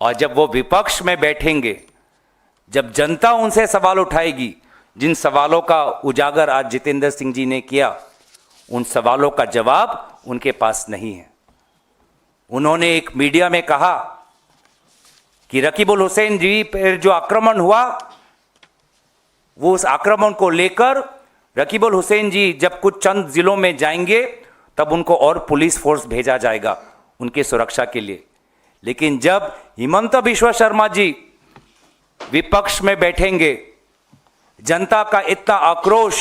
और जब वो विपक्ष में बैठेंगे, जब जनता उनसे सवाल उठाएगी, जिन सवालों का उजागर आज जितेंद्र सिंह जी ने किया, उन सवालों का जवाब उनके पास नहीं है। उन्होंने एक मीडिया में कहा कि रकीबुल हुसैन जी पर जो आक्रमण हुआ, वो उस आक्रमण को लेकर रकीबुल हुसैन जी जब कुछ चंद जिलों में जाएंगे तब उनको और पुलिस फोर्स भेजा जाएगा उनकी सुरक्षा के लिए। लेकिन जब हिमंत बिश्व शर्मा जी विपक्ष में बैठेंगे, जनता का इतना आक्रोश,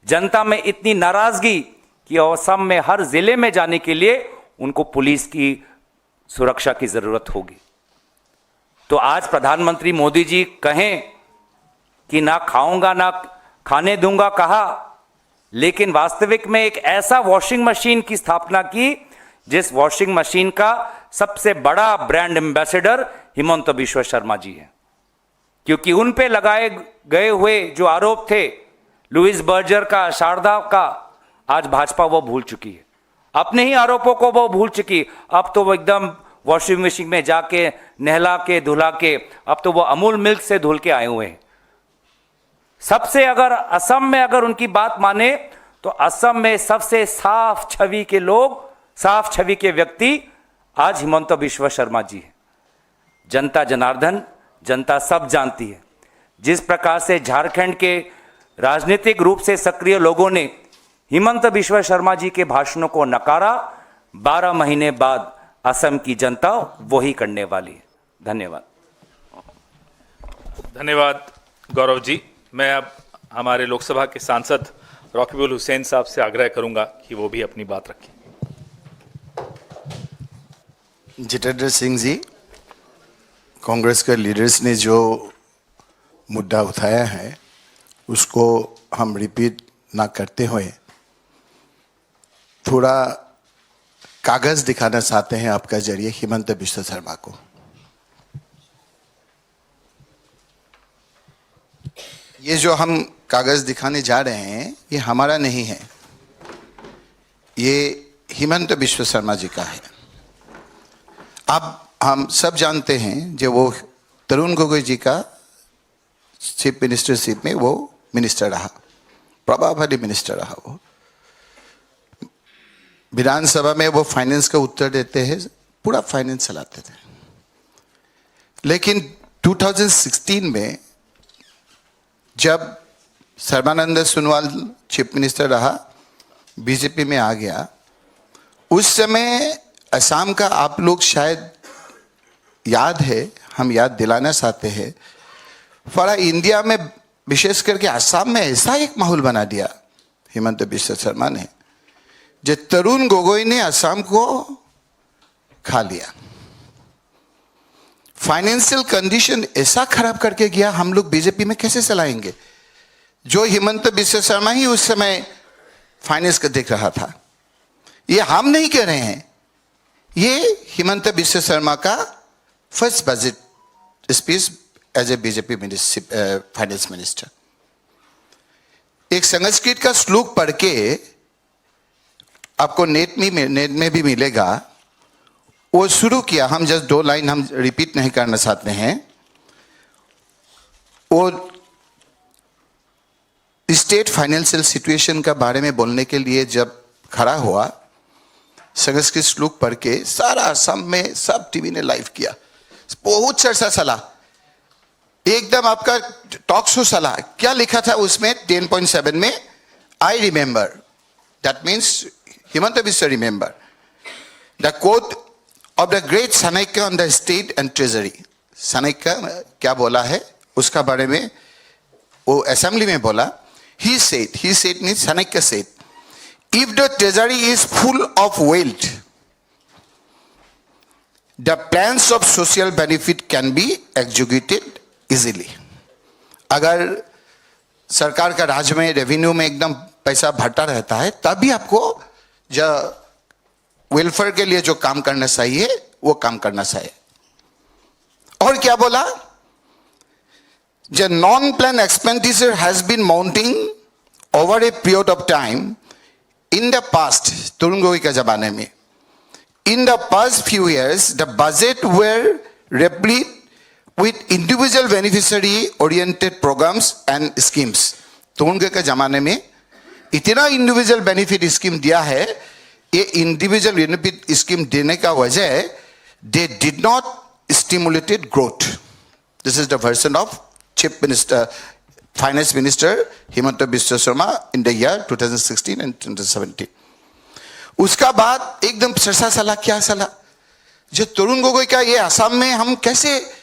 जनता में इतनी नाराजगी कि असम में हर जिले में जाने के लिए उनको पुलिस की सुरक्षा की जरूरत होगी। तो आज प्रधानमंत्री मोदी जी कहें कि ना खाऊंगा ना खाने दूंगा कहा, लेकिन वास्तविक में एक ऐसा वॉशिंग मशीन की स्थापना की जिस वॉशिंग मशीन का सबसे बड़ा ब्रांड एम्बेसडर हिमंत बिश्व शर्मा जी हैं। क्योंकि उन पे लगाए गए हुए जो आरोप थे, लुइस बर्जर का, शारदा का, आज भाजपा वो भूल चुकी है, अपने ही आरोपों को वो भूल चुकी। अब तो वो एकदम वॉशिंग मशीन में जाके नहला के धुला के, अब तो वो अमूल मिल्क से धुल के आए हुए हैं। सबसे अगर असम में अगर उनकी बात माने तो असम में सबसे साफ छवि के लोग, साफ छवि के व्यक्ति आज हिमंत बिश्व शर्मा जी हैं। जनता जनार्दन, जनता सब जानती है। जिस प्रकार से झारखंड के राजनीतिक रूप से सक्रिय लोगों ने हिमंत बिश्व शर्मा जी के भाषणों को नकारा, 12 महीने बाद असम की जनता वही करने वाली है। धन्यवाद। धन्यवाद गौरव जी। मैं अब हमारे लोकसभा के सांसद रकीबुल हुसैन साहब से आग्रह करूंगा कि वो भी अपनी बात रखें। जितेंद्र सिंह जी, कांग्रेस के लीडर्स ने जो मुद्दा उठाया है उसको हम रिपीट ना करते हुए थोड़ा कागज दिखाना चाहते हैं आपका जरिए हिमंत बिश्व शर्मा को। ये जो हम कागज दिखाने जा रहे हैं ये हमारा नहीं है, ये हिमंत बिश्व शर्मा जी का है। अब हम सब जानते हैं जो वो तरुण गोगोई जी का चीफ मिनिस्टरशिप में वो मिनिस्टर रहा, प्रभावशाली मिनिस्टर रहा। वो विधानसभा में वो फाइनेंस का उत्तर देते हैं, पूरा फाइनेंस चलाते थे। लेकिन 2016 में जब सर्बानंद सोनोवाल चीफ मिनिस्टर रहा बीजेपी में आ गया, उस समय असम का आप लोग शायद याद है, हम याद दिलाना चाहते हैं, पूरा इंडिया में विशेष करके असम में ऐसा एक माहौल बना दिया हिमंत बिश्व शर्मा ने, जो तरुण गोगोई ने असम को खा लिया। फाइनेंशियल कंडीशन ऐसा खराब करके गया, हम लोग बीजेपी में कैसे चलाएंगे? जो हिमंत बिश्व शर्मा ही उस समय फाइनेंस का देख रहा था। ये हम नहीं कह रहे हैं, ये हिमंत बिश्व शर्मा का first budget speech as a BJP finance minister. एक संस्कृत का श्लोक पढ़ के आपको नेट में भी मिलेगा, वो शुरू किया। हम जस्ट 2 लाइन हम रिपीट नहीं करना चाहते हैं। वो स्टेट फाइनेंशियल सिचुएशन का बारे में बोलने के लिए जब खड़ा हुआ, संस्कृत श्लोक पढ़ के सारा असम में सब टीवी ने लाइव किया, बहुत चर्चा चला, एकदम आपका टॉक शो चला। क्या लिखा था उसमें 10.7 में? I remember, that means Himanta Biswa remember the quote of the great Chanakya on the state and treasury. Chanakya क्या बोला है उसका बारे में वो असेंबली में बोला। he said means Chanakya said, if the treasury is full of wealth, the plans of social benefit can be executed easily. अगर सरकार का राज्य में रेवेन्यू में एकदम पैसा भरता रहता है, तभी आपको जो वेलफेयर के लिए जो काम करना चाहिए वो काम करना चाहिए। और क्या बोला? The non-plan expenditure has been mounting over a period of time in the past, Tarun Gogoi के जमाने में, in the past few years, the budget were replete with individual beneficiary oriented programs and schemes. Tarun Gogoi के जमाने में इतना इंडिविजुअल बेनिफिट स्कीम दिया है, ये इंडिविजुअल बेनिफिट स्कीम देने का वजह, they did not stimulated growth. This is the version of Chief Minister, Finance Minister Himanta Biswa Sarma in the year 2016 and 2017. उसका बाद एकदम चर्चा चला, क्या चला? जो तरुण गोगोई का ये असम में हम कैसे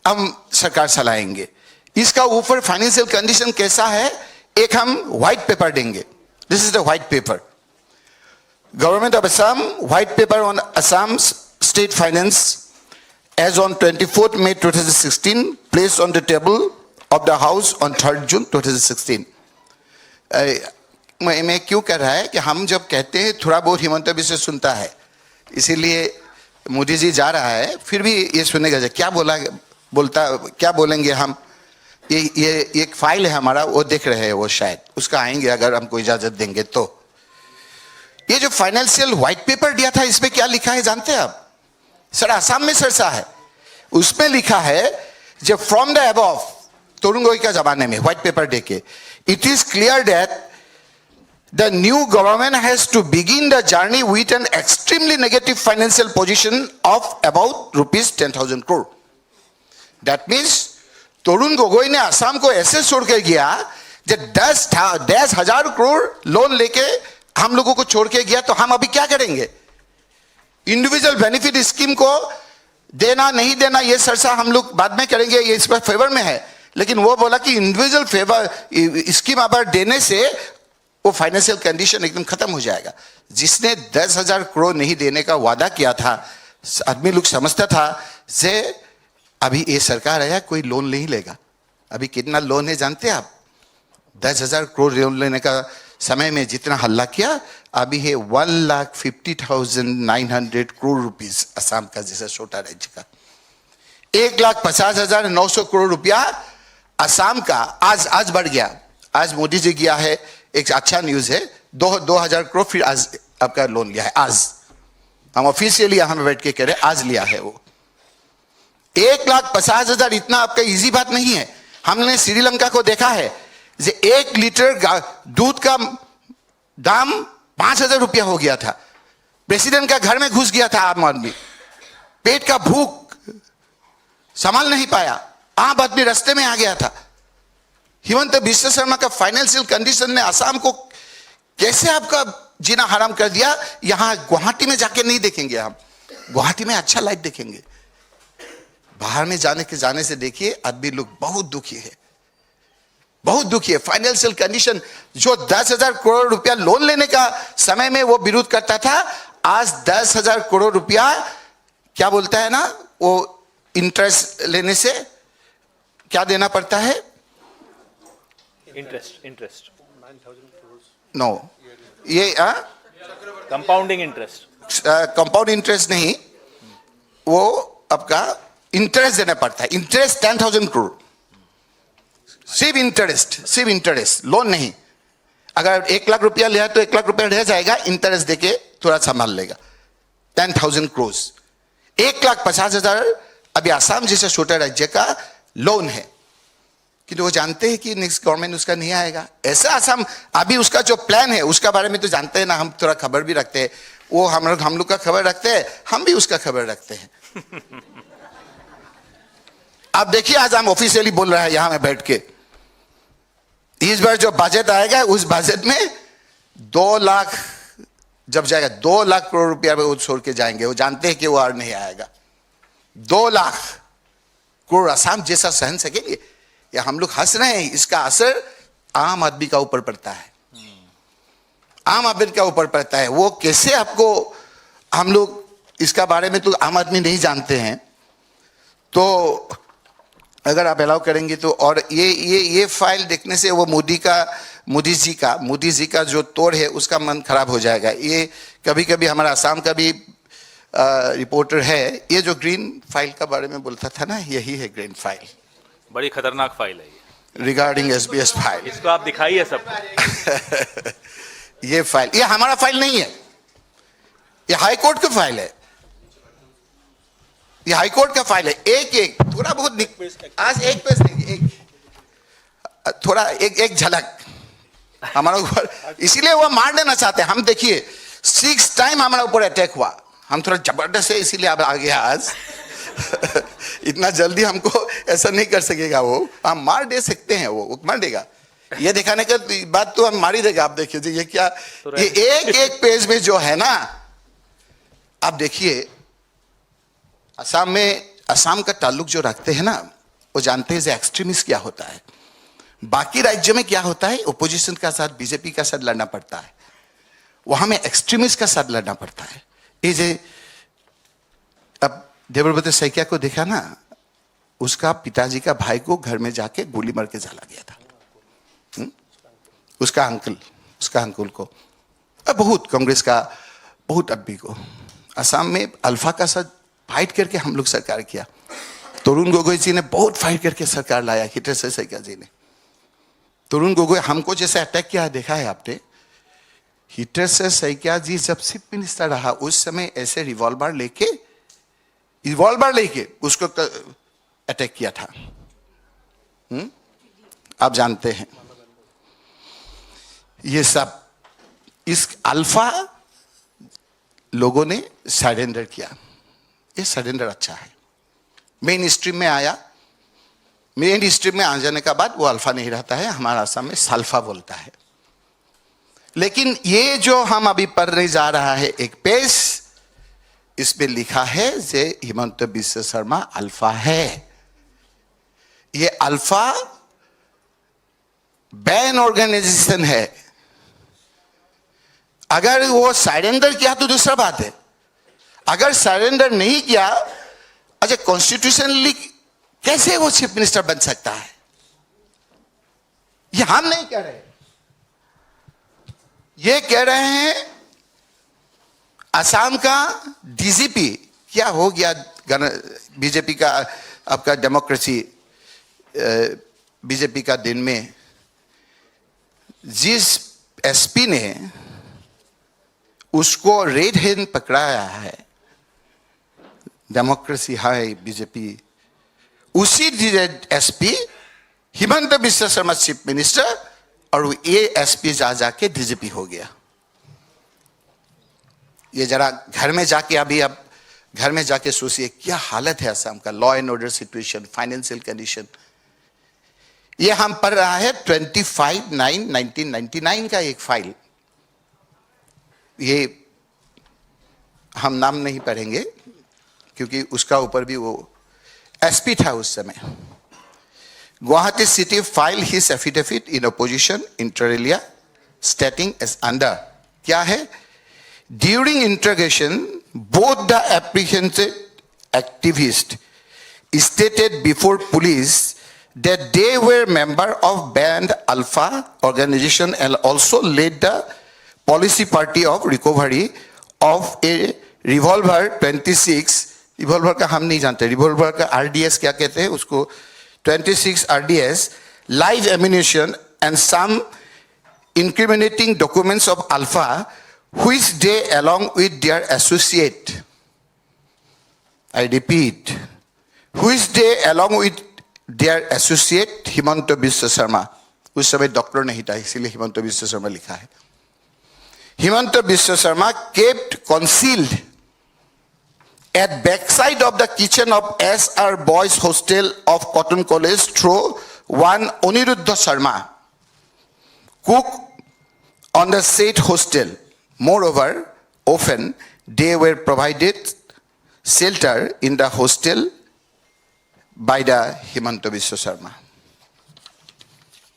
हम सरकार चलाएंगे, इसका ऊपर फाइनेंशियल कंडीशन कैसा है, एक हम व्हाइट पेपर देंगे। This is the white paper, government of Assam white paper on Assam state finance as on 24th May 2016, placed on the table of the House on 3rd June 2016. मैं क्यों कह रहा है कि हम जब कहते हैं थोड़ा बहुत हिमंत बिश्व सुनता है, इसीलिए मोदी जी जा रहा है, फिर भी ये सुनेगा क्या क्या बोलेंगे हम। ये एक फाइल है हमारा, वो देख रहे हैं, वो शायद उसका आएंगे अगर हमको इजाजत देंगे तो। ये जो फाइनेंशियल व्हाइट पेपर दिया था, इसमें क्या लिखा है जानते हैं आप? सर असम में चर्चा है, उसमें लिखा है जब from the above, Tarun Gogoi का जमाने में व्हाइट पेपर देके, it is clear that the new government has to begin the journey with an extremely negative financial position of about ₹10,000 crore. That means Tarun Gogoi ने असम को ऐसे छोड़ के गया, जब 10,000 करोड़ लोन लेके हम लोगों को छोड़ के गया, तो हम अभी क्या करेंगे? इंडिविजुअल बेनिफिट स्कीम को देना नहीं देना ये चर्चा हम लोग बाद में करेंगे, ये इस पर फेवर में है। लेकिन वो बोला कि इंडिविजुअल फेवर स्कीम अगर देने से वो फाइनेंशियल कंडीशन एकदम खत्म हो जाएगा। जिसने 10,000 करोड़ नहीं देने का वादा किया था, आदमी लोग समझता था से अभी ये सरकार आया कोई लोन नहीं लेगा। अभी कितना लोन है जानते हैं आप? 10,000 करोड़ लोन लेने का समय में जितना हल्ला किया, अभी है 1,50,900 करोड़ रुपीस असम का जैसा छोटा राज्य का। 1,50,900 करोड़ रुपया असम का आज बढ़ गया। आज मोदी जी गया है, एक अच्छा न्यूज है, 2,000 करोड़ फिर आज आपका लोन लिया है। आज हम ऑफिशियली यहां में बैठ के कह रहे आज लिया है वो 1,50,000। इतना आपका इजी बात नहीं है। हमने श्रीलंका को देखा है, 1 लीटर दूध का दाम 5,000 रुपया हो गया था। प्रेसिडेंट का घर में घुस गया था आम आदमी, पेट का भूख संभाल नहीं पाया, आम आदमी रास्ते में आ गया था। हिमंत बिश्व शर्मा का फाइनेंशियल कंडीशन ने असम को कैसे आपका जीना हराम कर दिया। यहां गुवाहाटी में जाके नहीं देखेंगे हम, गुवाहाटी में अच्छा लाइफ देखेंगे। बाहर में जाने से देखिए आदमी लोग बहुत दुखी है, बहुत दुखी है। फाइनेंशियल कंडीशन जो 10,000 करोड़ रुपया लोन लेने का समय में वो विरोध करता था, आज 10,000 करोड़ रुपया क्या बोलता है ना, वो इंटरेस्ट लेने से क्या देना पड़ता है, इंटरेस्ट नो ये कंपाउंडिंग इंटरेस्ट, कंपाउंड इंटरेस्ट नहीं, वो आपका इंटरेस्ट देना पड़ता है। इंटरेस्ट 10,000 करोड़, सिर्फ इंटरेस्ट, लोन नहीं। अगर 1 लाख रुपया लिया तो 1 लाख रुपया रह जाएगा, इंटरेस्ट देके थोड़ा संभाल लेगा। 10,000 करोड़, 1,50,000 अभी आसाम जैसे छोटे राज्य का लोन है, किंतु वो जानते हैं कि नेक्स्ट गवर्नमेंट उसका नहीं आएगा। ऐसा आसाम अभी उसका जो प्लान है उसका बारे में तो जानते हैं ना, हम थोड़ा खबर भी रखते हैं। वो हम लोग का खबर रखते हैं, हम भी उसका खबर रखते हैं। आप देखिए आज हम ऑफिशियली बोल रहे हैं यहां में बैठ के, इस बार जो बजट आएगा उस बजट में 2 लाख जब जाएगा, 2 लाख करोड़ रुपया वो छोड़ के जाएंगे। वो जानते हैं कि वो और नहीं आएगा। 2 लाख करोड़ आसाम जैसा सहन सकेंगे? या हम लोग हंस रहे हैं, इसका असर आम आदमी का ऊपर पड़ता है, आम आदमी का ऊपर पड़ता है। वो कैसे आपको, हम लोग इसका बारे में तो आम आदमी नहीं जानते हैं। तो अगर आप अलाउ करेंगे तो, और ये फाइल देखने से वो मोदी जी का जो तोड़ है उसका मन खराब हो जाएगा। ये कभी कभी हमारा आसाम का भी रिपोर्टर है, ये जो ग्रीन फाइल का बारे में बोलता था ना, यही है ग्रीन फाइल। बड़ी खतरनाक फाइल है ये, रिगार्डिंग SBS फाइल। इसको आप दिखाइए सबको। ये फाइल, ये हमारा फाइल नहीं है, ये हाई कोर्ट का फाइल है, ये हाई कोर्ट का फाइल है। एक थोड़ा बहुत आज एक पेज नहीं, एक थोड़ा एक झलक हमारा ऊपर, इसीलिए वो मार देना चाहते हैं हम। देखिए 6 टाइम हमारा ऊपर अटैक हुआ, हम थोड़ा जबरदस्त है इसीलिए अब आ गया आज। इतना जल्दी हमको ऐसा नहीं कर सकेगा वो, हम मार दे सकते हैं, वो मार देगा। ये दिखाने का बात तो हम मार ही देगा। आप देखिए ये क्या, ये एक पेज में जो है ना, आप देखिए असम में, असम का ताल्लुक जो रखते हैं ना, वो जानते हैं एक्सट्रीमिस्ट क्या होता है। बाकी राज्यों में क्या होता है, ओपोजिशन का साथ, बीजेपी का साथ लड़ना पड़ता है, वहां में एक्सट्रीमिस्ट का साथ लड़ना पड़ता है। ये जो अब देवव्रत सैकिया को देखा ना, उसका पिताजी का भाई को घर में जाके गोली मार के जला गया था, उसका अंकल को, बहुत कांग्रेस का बहुत आदमी को। असम में अल्फा का साथ फाइट करके हम लोग सरकार किया, तरुण गोगोई जी ने बहुत फाइट करके सरकार लाया, हिटर से सैकिया जी ने। तरुण गोगोई हमको जैसे अटैक किया देखा है आपने, हिटर से सैकिया जी जब चीफ मिनिस्टर रहा उस समय ऐसे रिवॉल्वर लेके उसको अटैक किया था। आप जानते हैं ये सब, इस अल्फा लोगों ने सरेंडर किया। ये सरेंडर अच्छा है, मेन स्ट्रीम में आया, मेन स्ट्रीम में आ जाने का बाद वो अल्फा नहीं रहता है, हमारा असम में सल्फा बोलता है। लेकिन ये जो हम अभी पढ़ने जा रहा है एक पेज, इसमें लिखा है जे हिमंत बिश्व शर्मा अल्फा है। ये अल्फा बैन ऑर्गेनाइजेशन है। अगर वो सरेंडर किया तो दूसरा बात है, अगर सरेंडर नहीं किया, अच्छा कॉन्स्टिट्यूशनली कैसे वो चीफ मिनिस्टर बन सकता है? ये हम नहीं कह रहे, ये कह रहे हैं असम का डीजीपी। क्या हो गया बीजेपी का, आपका डेमोक्रेसी बीजेपी का दिन में, जिस एसपी ने उसको रेड हैंड पकड़ाया है, डेमोक्रेसी है बीजेपी, उसी SP Himanta Biswa Sharma chief minister, और ये एसपी जाके डीजीपी हो गया। ये जरा घर में जाके अब घर में जाके सोचिए क्या हालत है असम का, law and order situation, financial condition. ये हम पढ़ रहा है 25/9/1999 का एक फाइल। ये हम नाम नहीं पढ़ेंगे क्योंकि उसका ऊपर भी वो एसपी था उस समय। Guwahati city filed his affidavit in opposition inter alia stating as under, क्या है? During interrogation, both the apprehended activists stated before police that they were member of Band Alpha organization and also led the policy party of recovery of a revolver 26, revolver का हम नहीं जानते, revolver का RDS क्या कहते हैं उसको, 26 RDS, live ammunition and some incriminating documents of Alpha, which they along with their associate, I repeat, which they along with their associate Himanta Biswa Sarma, उस समय डॉक्टर नहीं था इसीलिए हिमंत बिश्व शर्मा लिखा है, Himanta Biswa Sarma kept concealed at backside of the kitchen of SR Boys Hostel of Cotton College through one Aniruddha Sharma, cook on the said hostel. Moreover, often they were provided shelter in the hostel by the Himanta Biswa Sarma.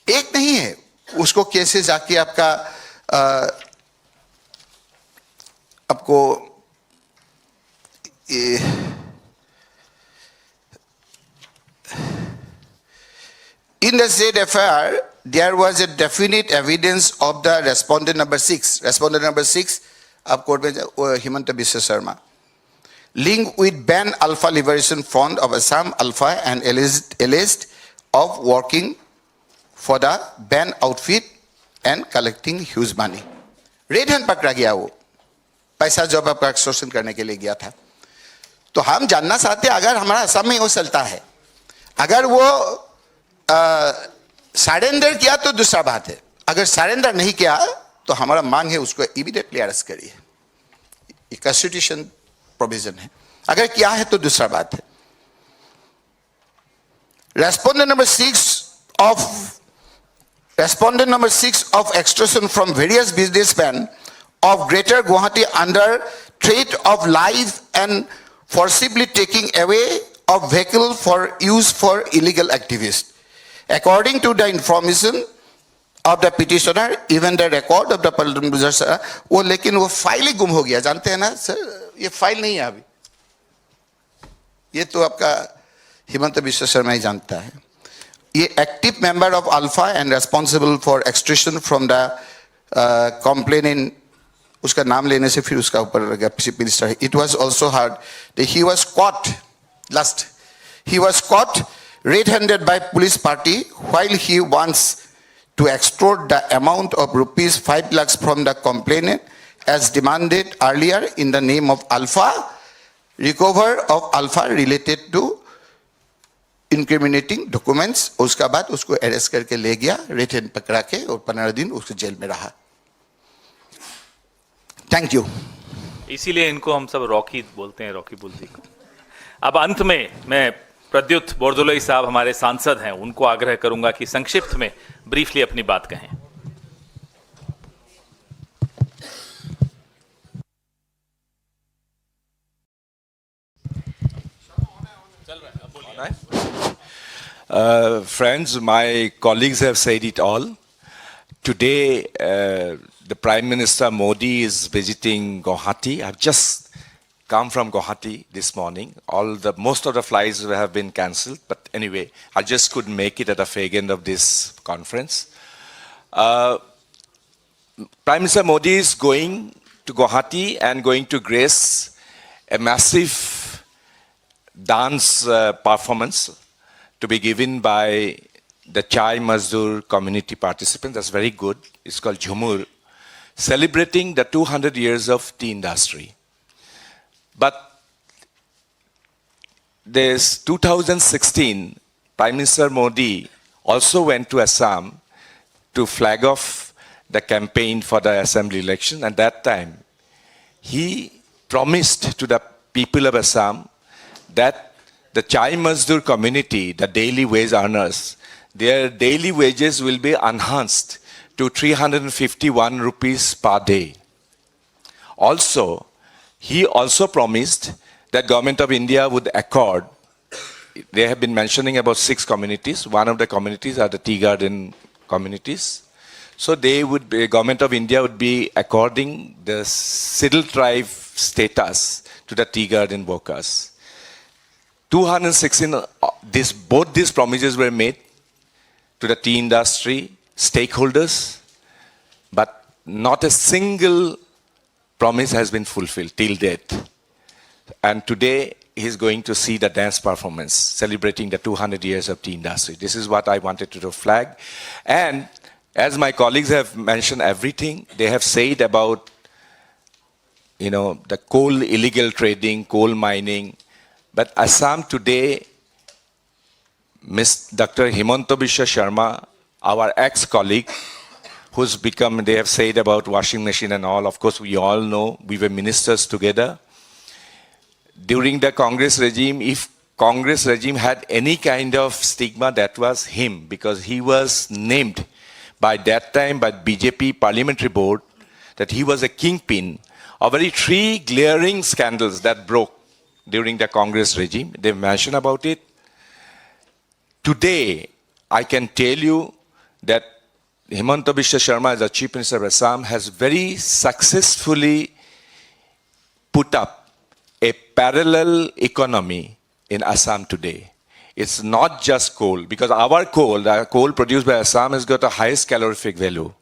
एक नहीं है, उसको कैसे जाके आपको in the said affair, there was a definite evidence of the respondent number 6. Respondent number 6, आप court में Himanta Biswa Sharma, linked with Band Alpha Liberation Front of Assam Alpha and alleged of working for the band outfit and collecting huge money. Red hand पकड़ा गया, वो पैसा जब आपका extortion करने के लिए गया था। तो हम जानना चाहते हैं अगर हमारा असम में वो चलता है, अगर वो सरेंडर किया तो दूसरा बात है, अगर सरेंडर नहीं किया तो हमारा मांग है उसको इमीडिएटली अरेस्ट करिए, ये कॉन्स्टिट्यूशन प्रोविजन है, अगर किया है तो दूसरा बात है। Respondent number 6 of extortion from various businessmen of Greater Guwahati under threat of life and forcibly taking away of vehicle for use for illegal activists. According to the information of the petitioner, even the record of the Paldun Buzar, वो लेकिन वो file ही गुम हो गया, जानते हैं ना sir, ये फाइल नहीं है अभी, ये तो आपका हिमंत बिश्व शर्मा ही जानता है। ये active member of alpha and responsible for extraction from the complainant, उसका नाम लेने से फिर उसका ऊपर मिनिस्टर है। It was also heard that he was cot last, he was caught red-handed by police party while he wants to extort the amount of rupees 5 lakhs from the complainant as demanded earlier in the name of Alpha, recover of Alpha related to incriminating documents। उसका बाद उसको arrest करके ले गया, red hand पकड़ा के, और 15 दिन उसको जेल में रहा। Thank you. इसीलिए इनको हम सब रॉकी बोलते हैं, रॉकी बुल्जी को। अब अंत में मैं प्रद्युत बोरदोलोई साहब हमारे सांसद हैं, उनको आग्रह करूंगा कि संक्षिप्त में ब्रीफली अपनी बात कहें। Friends, my colleagues have said it all. Today, the Prime Minister Modi is visiting Guwahati. I've just come from Guwahati this morning. Most of the flights have been cancelled, but anyway, I just couldn't make it at the fag end of this conference. Prime Minister Modi is going to Guwahati and going to grace a massive dance performance to be given by the Chai Mazdoor community participants. That's very good. It's called Jhumur, celebrating the 200 years of tea industry. But this 2016, Prime Minister Modi also went to Assam to flag off the campaign for the assembly election. At that time, he promised to the people of Assam that the Chai Mazdoor community, the daily wage earners, their daily wages will be enhanced to 351 rupees per day. Also, he also promised that Government of India would accord, they have been mentioning about 6 communities. One of the communities are the tea garden communities. So Government of India would be according the Siddle tribe status to the tea garden workers. 216, both these promises were made to the tea industry, stakeholders, but not a single promise has been fulfilled till date. And today, he's going to see the dance performance celebrating the 200 years of tea industry. This is what I wanted to flag. And as my colleagues have mentioned everything, they have said about, the coal illegal trading, coal mining. But Assam today, Dr. Himanta Biswa Sharma, our ex-colleague, who's become, they have said about washing machine and all. Of course, we all know we were ministers together. During the Congress regime, if Congress regime had any kind of stigma, that was him, because he was named by that time by BJP Parliamentary Board that he was a kingpin of very 3 glaring scandals that broke during the Congress regime. They mentioned about it. Today, I can tell you that Himanta Biswa Sharma, as the Chief Minister of Assam, has very successfully put up a parallel economy in Assam today. It's not just coal, because our coal, the coal produced by Assam, has got the highest calorific value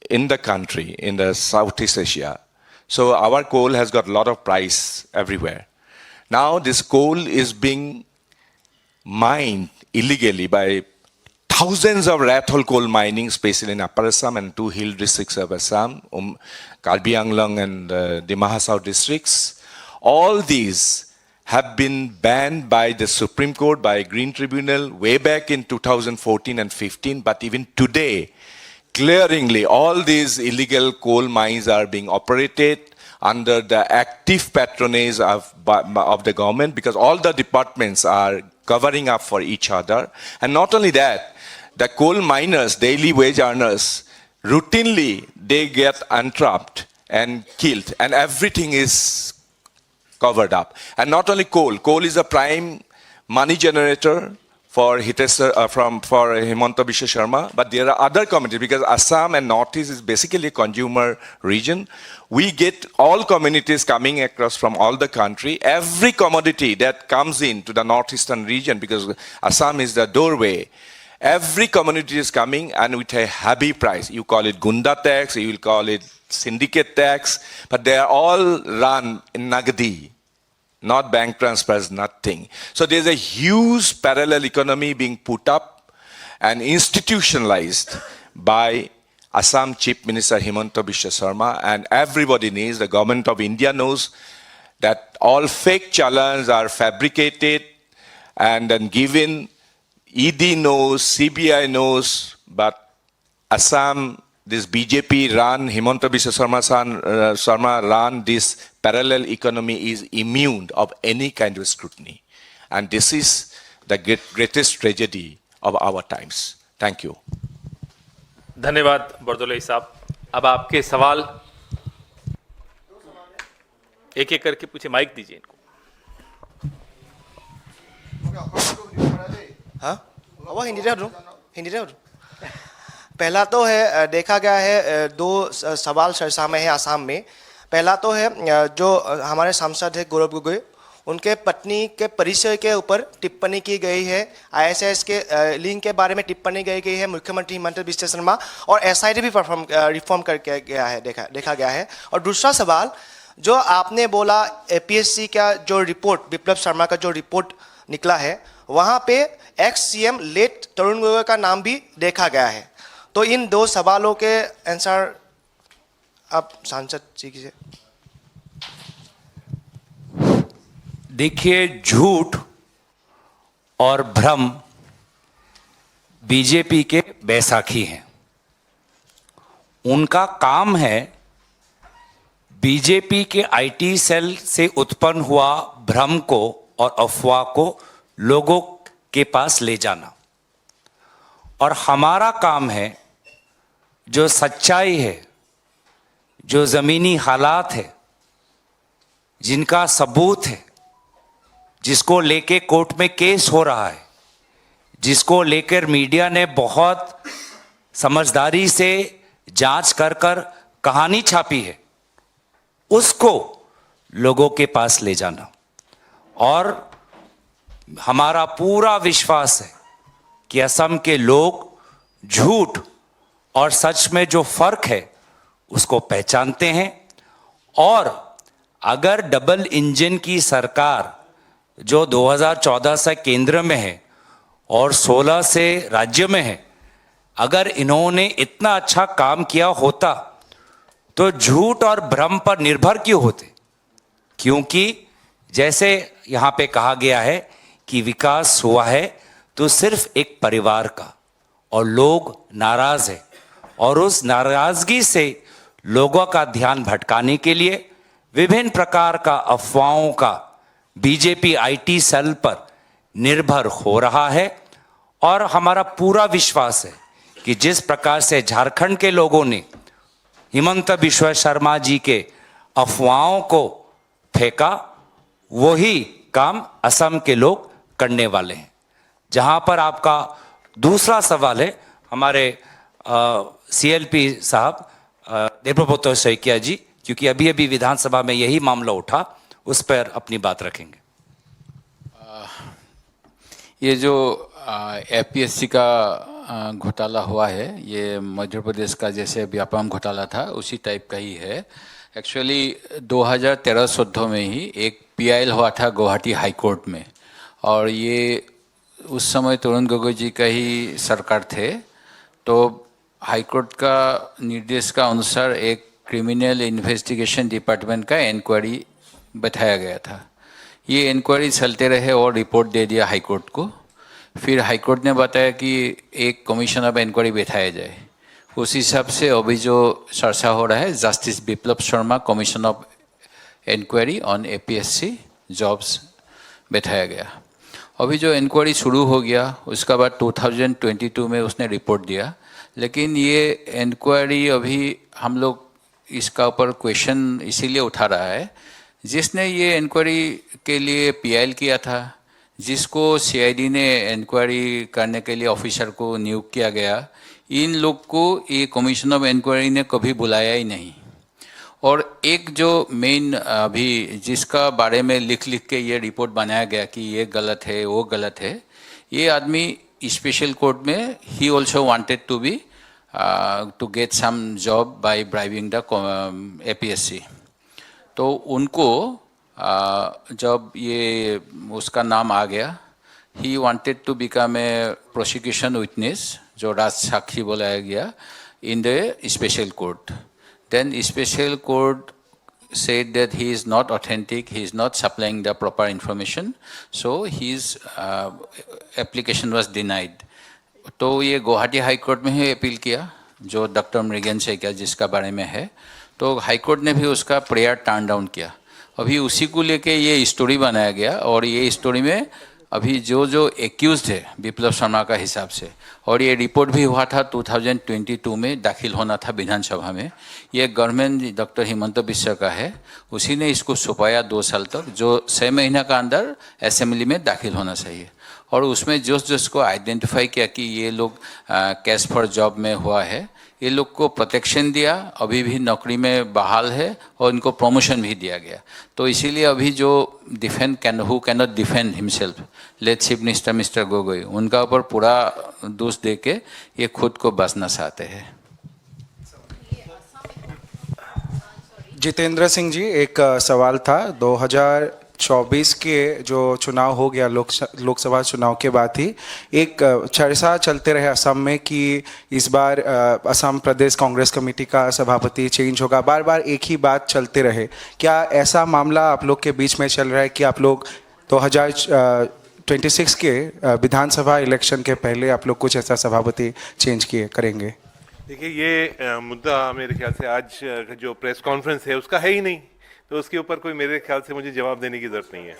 in the country, in the Southeast Asia. So our coal has got a lot of price everywhere. Now this coal is being mined illegally by thousands of rat hole coal mining, especially in Upper Assam and 2 hill districts of Assam, Karbi Anglong and the Maha South districts. All these have been banned by the Supreme Court, by Green Tribunal, way back in 2014 and 15. But even today, glaringly, all these illegal coal mines are being operated under the active patronage of the government, because all the departments are covering up for each other. And not only that, the coal miners, daily wage earners, routinely they get entrapped and killed, and everything is covered up. And not only coal, coal is a prime money generator for Himanta Biswa Sharma, but there are other communities, because Assam and Northeast is basically a consumer region. We get all communities coming across from all the country. Every commodity that comes into the Northeastern region, because Assam is the doorway, every commodity is coming and with a heavy price. You call it Gunda tax, you will call it syndicate tax, but they are all run in Nagdi. Not bank transfers, nothing. So there's a huge parallel economy being put up and institutionalized by Assam Chief Minister Himanta Biswa Sharma, and everybody knows, the Government of India knows, that all fake challans are fabricated and then given. ED knows, CBI knows, but Assam, this BJP run, Himanta Biswa Sharma run, this parallel economy is immune of any kind of scrutiny. And this is the greatest tragedy of our times. Thank you. धन्यवाद बरदोलई साहब। अब आपके सवाल एक एक करके पूछे, mic दीजिए इनको। हाँ वो हिंदी दे पहला तो है, देखा गया है 2 सवाल चर्चा में है आसाम में। पहला तो है जो हमारे सांसद है गौरव गोगोई, उनके पत्नी के परिचय के ऊपर टिप्पणी की गई है, आईएसआईएस के लिंक के बारे में टिप्पणी की गई है मुख्यमंत्री हिमंता बिस्वा शर्मा, और एसआईटी भी रिफॉर्म करके गया है, देखा गया है। और दूसरा सवाल, जो आपने बोला एपीएससी का जो रिपोर्ट, विप्लव शर्मा का जो रिपोर्ट निकला है, वहाँ पे एक्स सीएम लेट तरुण गोगोई का नाम भी देखा गया है। तो इन 2 सवालों के आंसर आप सांसद जी कीजिए। देखिए, झूठ और भ्रम बीजेपी के बैसाखी हैं। उनका काम है बीजेपी के आईटी सेल से उत्पन्न हुआ भ्रम को और अफवाह को लोगों के पास ले जाना। और हमारा काम है जो सच्चाई है, जो ज़मीनी हालात है, जिनका सबूत है, जिसको लेके कोर्ट में केस हो रहा है, जिसको लेकर मीडिया ने बहुत समझदारी से जांच कर कर कहानी छापी है, उसको लोगों के पास ले जाना। और हमारा पूरा विश्वास है कि असम के लोग झूठ और सच में जो फर्क है उसको पहचानते हैं। और अगर डबल इंजन की सरकार जो 2014 से केंद्र में है और 16 से राज्य में है, अगर इन्होंने इतना अच्छा काम किया होता तो झूठ और भ्रम पर निर्भर क्यों होते? क्योंकि जैसे यहाँ पे कहा गया है कि विकास हुआ है तो सिर्फ एक परिवार का, और लोग नाराज है, और उस नाराजगी से लोगों का ध्यान भटकाने के लिए विभिन्न प्रकार का अफवाहों का बीजेपी आईटी सेल पर निर्भर हो रहा है। और हमारा पूरा विश्वास है कि जिस प्रकार से झारखंड के लोगों ने हिमंत बिश्व शर्मा जी के अफवाहों को फेंका, वही काम असम के लोग करने वाले हैं। जहां पर आपका दूसरा सवाल है, हमारे सीएलपी साहब देवब्रत सैकिया जी, क्योंकि अभी अभी विधानसभा में यही मामला उठा, उस पर अपनी बात रखेंगे। ये जो एपीएससी का घोटाला हुआ है, ये मध्य प्रदेश का जैसे व्यापम घोटाला था उसी टाइप का ही है। एक्चुअली 2013-14 में ही एक पीआईएल हुआ था गुवाहाटी हाई कोर्ट में, और ये उस समय तरुण गोगोई जी का ही सरकार थे। तो हाई कोर्ट का निर्देश का अनुसार एक क्रिमिनल इन्वेस्टिगेशन डिपार्टमेंट का इंक्वायरी बैठाया गया था। ये इंक्वायरी चलते रहे और रिपोर्ट दे दिया हाई कोर्ट को। फिर हाई कोर्ट ने बताया कि एक कमीशन ऑफ इंक्वायरी बैठाया जाए। उस हिसाब से अभी जो चर्चा हो रहा है, justice Biplab Sharma commission of inquiry on APSC jobs बैठाया गया। अभी जो इंक्वायरी शुरू हो गया, उसका बाद 2022 में उसने रिपोर्ट दिया। लेकिन ये इंक्वायरी अभी हम लोग इसका ऊपर क्वेश्चन इसीलिए उठा रहा है, जिसने ये इंक्वायरी के लिए पीआईएल किया था, जिसको सीआईडी ने इंक्वायरी करने के लिए ऑफिसर को नियुक्त किया गया, इन लोग को ये कमीशन ऑफ इंक्वायरी ने कभी बुलाया ही नहीं। और एक जो मेन अभी जिसका बारे में लिख के ये रिपोर्ट बनाया गया कि ये गलत है वो गलत है, ये आदमी स्पेशल कोर्ट में ही also wanted to be to get some job by bribing the APSC. तो उनको जब ये उसका नाम आ गया, ही wanted to become a prosecution witness, जो राज साक्षी बुलाया गया in the special court. Then special court said that he is not authentic, he is not supplying the proper information, so his application was denied. तो ये Guwahati high court में ही appeal किया, जो डॉक्टर मृगन सैकिया जिसका बारे में है। तो हाई कोर्ट ने भी उसका प्रेयर टर्न डाउन किया। अभी उसी को लेके ये स्टोरी बनाया गया, और ये स्टोरी में अभी जो एक्यूज्ड है बिप्लब शर्मा का हिसाब से, और ये रिपोर्ट भी हुआ था 2022 में दाखिल होना था विधानसभा में। ये गवर्नमेंट डॉक्टर हिमंत बिश्व का है, उसी ने इसको छुपाया 2 साल तक, जो 6 महीना का अंदर असेंबली में दाखिल होना चाहिए। और उसमें जिसको आइडेंटिफाई किया कि ये लोग कैश फॉर जॉब में हुआ है, ये लोग को प्रोटेक्शन दिया, अभी भी नौकरी में बहाल है, और इनको प्रमोशन भी दिया गया। तो इसीलिए अभी जो who can not defend himself, late chief minister mister Gogoi, उनका ऊपर पूरा दोष दे के ये खुद को बचना चाहते हैं। जितेंद्र सिंह जी, एक सवाल था। 2024 के जो चुनाव हो गया, लोकसभा चुनाव के बाद ही एक चर्चा चलते रहे असम में कि इस बार असम प्रदेश कांग्रेस कमेटी का सभापति चेंज होगा। बार बार एक ही बात चलते रहे। क्या ऐसा मामला आप लोग के बीच में चल रहा है कि आप लोग 2026 के विधानसभा इलेक्शन के पहले आप लोग कुछ ऐसा सभापति चेंज करेंगे? देखिए, ये मुद्दा मेरे ख्याल से आज जो प्रेस कॉन्फ्रेंस है उसका है ही नहीं, तो उसके ऊपर कोई मेरे ख्याल से मुझे जवाब देने की जरूरत नहीं है।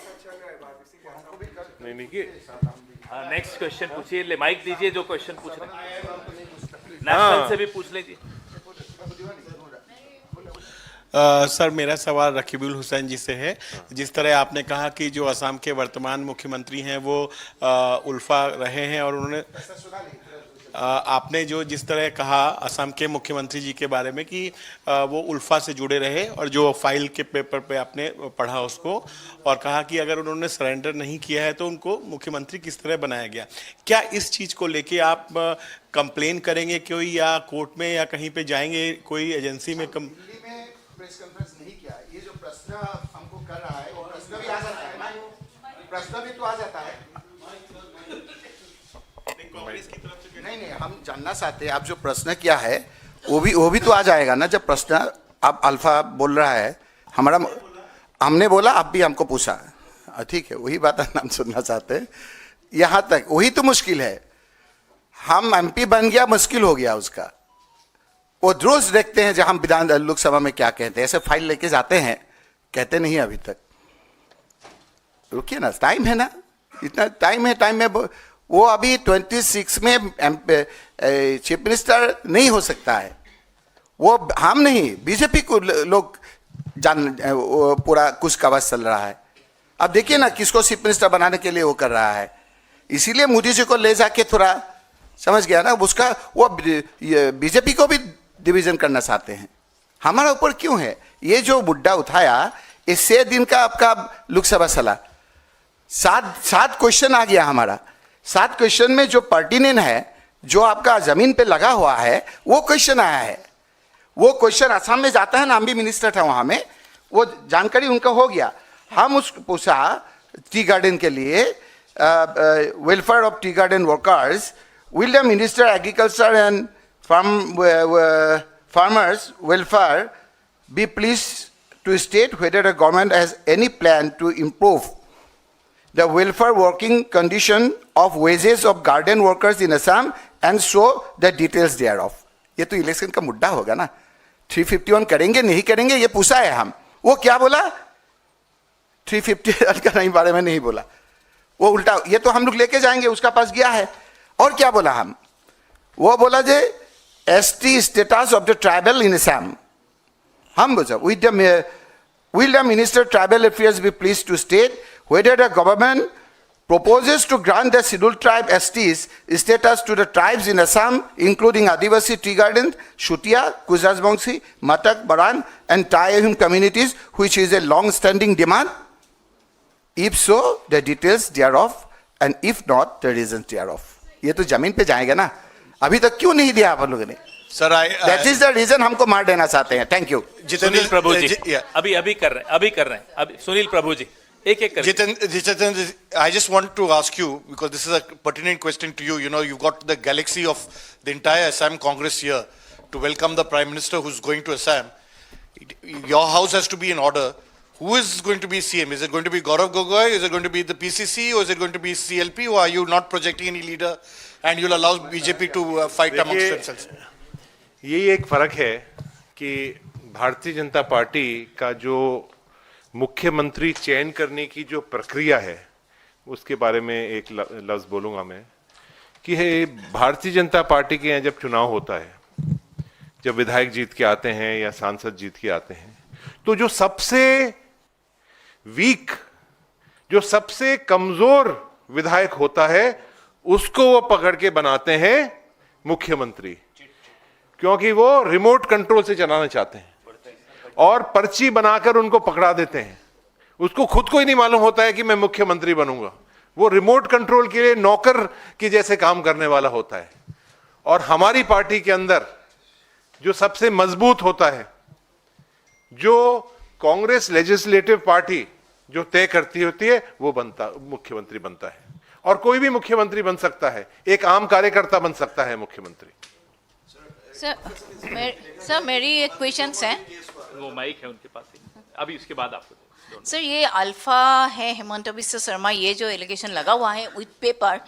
नहीं, नेक्स्ट क्वेश्चन पूछिए, ले माइक दीजिए जो क्वेश्चन पूछ रहे हैं, नेशनल से भी पूछ लीजिए। सर मेरा सवाल रकीबुल हुसैन जी से है। जिस तरह आपने कहा कि जो असम के वर्तमान मुख्यमंत्री हैं वो उल्फा रहे हैं और उन्होंने आपने जो जिस तरह कहा असम के मुख्यमंत्री जी के बारे में कि वो उल्फा से जुड़े रहे और जो फाइल के पेपर पे आपने पढ़ा उसको और कहा कि अगर उन्होंने सरेंडर नहीं किया है तो उनको मुख्यमंत्री किस तरह बनाया गया, क्या इस चीज़ को लेके आप कंप्लेन करेंगे कोई या कोर्ट में या कहीं पे जाएंगे कोई एजेंसी में प्रेस कॉन्फ्रेंस नहीं किया? ये जो प्रश्न हमको कर रहा है वो प्रश्न भी आ जाता है ना, प्रश्न भी तो आ जाता है। नहीं हम जानना चाहते हैं आप जो प्रश्न किया है वो भी तो आ जाएगा ना। जब प्रश्न आप अल्फा बोल रहा है हमारा, हमने बोला आप भी हमको पूछा, ठीक है वही बात हम सुनना चाहते हैं। यहाँ तक वही तो मुश्किल है, हम एमपी बन गया मुश्किल हो गया उसका। वो रोज देखते हैं जब हम विधान लोकसभा में क्या कहते हैं, ऐसे फाइल लेके जाते हैं, कहते नहीं अभी तक। रुकिए ना, टाइम है ना, इतना टाइम है, टाइम में वो अभी 26 में चीफ मिनिस्टर नहीं हो सकता है। वो हम नहीं, बीजेपी को लोग पूरा कुछ कवच चल रहा है। अब देखिए ना किसको चीफ मिनिस्टर बनाने के लिए वो कर रहा है, इसीलिए मोदी जी को ले जाके थोड़ा समझ गया ना उसका, वो बीजेपी को भी डिवीजन करना चाहते हैं। हमारा ऊपर क्यों है ये जो मुद्दा उठाया, इस 6 दिन का आपका लोकसभा चला, 7 क्वेश्चन आ गया हमारा। 7 क्वेश्चन में जो पर्टिनेंट है, जो आपका जमीन पे लगा हुआ है, वो क्वेश्चन आया है। वो क्वेश्चन असम में जाता है ना, हम भी मिनिस्टर था वहां में, वो जानकारी उनका हो गया। हम उसको पूछा टी गार्डन के लिए, welfare of tea garden workers, will the minister agriculture and farmers welfare be pleased to state whether the government has any plan to improve the welfare working condition of wages of garden workers in Assam and show the details thereof. ये तो election का मुद्दा होगा ना, 351 करेंगे नहीं करेंगे ये पूछा है हम। वो क्या बोला, 350 का नहीं बारे में नहीं बोला, वो उल्टा, ये तो हम लोग लेके जाएंगे, उसका पास गया है। और क्या बोला हम, वो बोला जे ST status of the tribal in Assam. हम बोला will the Minister Tribal Affairs be pleased to state whether the government proposes to grant the scheduled tribe STs status to the tribes in Assam, including Adivasi Tea Garden, Shutia, Kuzasbongsi, Matak, Baran, and Tayahum communities, which is a long-standing demand? If so, the details thereof, and if not, the reasons thereof. ये तो जमीन पे जाएगा ना, अभी तक क्यों नहीं दिया आप लोगों ने? Sir that is the reason हमको मार देना चाहते हैं। Thank you. सुनील प्रभु जी अभी कर रहे हैं अभी सुनील प्रभु जी एक कर। Jitendra, I just want to ask you, because this is a pertinent question to you. You know, you've got the galaxy of the entire Assam Congress here to welcome the Prime Minister who's going to Assam. Your house has to be in order. Who is going to be CM? Is it going to be Gaurav Gogoi? Is it going to be the PCC? Or is it going to be CLP? Or are you not projecting any leader and you'll allow BJP to fight amongst themselves? यही एक फर्क है कि Bharatiya Janata party का जो मुख्यमंत्री चयन करने की जो प्रक्रिया है उसके बारे में एक लफ्ज बोलूंगा मैं कि भारतीय जनता पार्टी के यहाँ जब चुनाव होता है, जब विधायक जीत के आते हैं या सांसद जीत के आते हैं, तो जो सबसे वीक, जो सबसे कमजोर विधायक होता है उसको वो पकड़ के बनाते हैं मुख्यमंत्री, क्योंकि वो रिमोट कंट्रोल से चलाना चाहते हैं और पर्ची बनाकर उनको पकड़ा देते हैं। उसको खुद को ही नहीं मालूम होता है कि मैं मुख्यमंत्री बनूंगा, वो रिमोट कंट्रोल के लिए नौकर की जैसे काम करने वाला होता है। और हमारी पार्टी के अंदर जो सबसे मजबूत होता है, जो कांग्रेस लेजिस्लेटिव पार्टी जो तय करती होती है, वो मुख्यमंत्री बनता है। और कोई भी मुख्यमंत्री बन सकता है, एक आम कार्यकर्ता बन सकता है मुख्यमंत्री। सर मेरी एक क्वेश्चन है, वो माइक है उनके पास, अभी उसके बाद आपको। सर ये अल्फा है हेमंत बिस्वा शर्मा, ये जो एलिगेशन लगा हुआ है विद पेपर,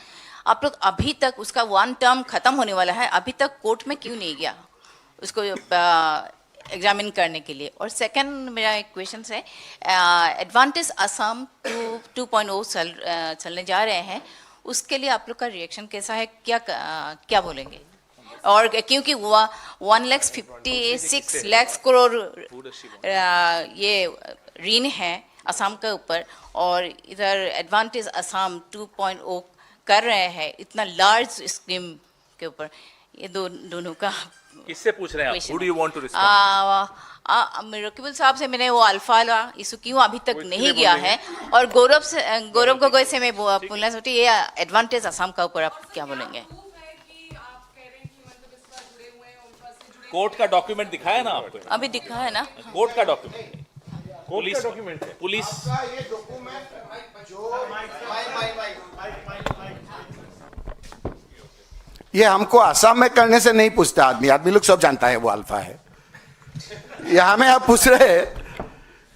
आप लोग अभी तक उसका 1 टर्म खत्म होने वाला है, अभी तक कोर्ट में क्यों नहीं गया उसको एग्जामिन करने के लिए? और सेकंड मेरा एक क्वेश्चन है, एडवांटेज असम 2.0 चलने जा रहे हैं, उसके लिए आप लोग का रिएक्शन कैसा है, क्या बोलेंगे? और क्योंकि 1,56 लाख करोड़ ये ऋण है असम के ऊपर, और इधर एडवांटेज असम 2.0 कर रहे हैं इतना लार्ज स्कीम के ऊपर, ये दोनों का किससे पूछ रहे हैं आप? Who do you want to respond? Rakibul साहब से मैंने वो अल्फा इशू क्यों अभी तक नहीं गया है, और गौरव गोगोई से मैं बोलना चाहती हूँ, ये एडवांटेज असम का ऊपर आप क्या बोलेंगे? कोर्ट का डॉक्यूमेंट दिखाया ना आपको? अभी दिखा है ना? कोर्ट का डॉक्यूमेंट, पुलिस ये हमको आसाम में करने से नहीं पूछता आदमी लोग सब जानता है वो अल्फा है। ये हमें आप पूछ रहे हैं,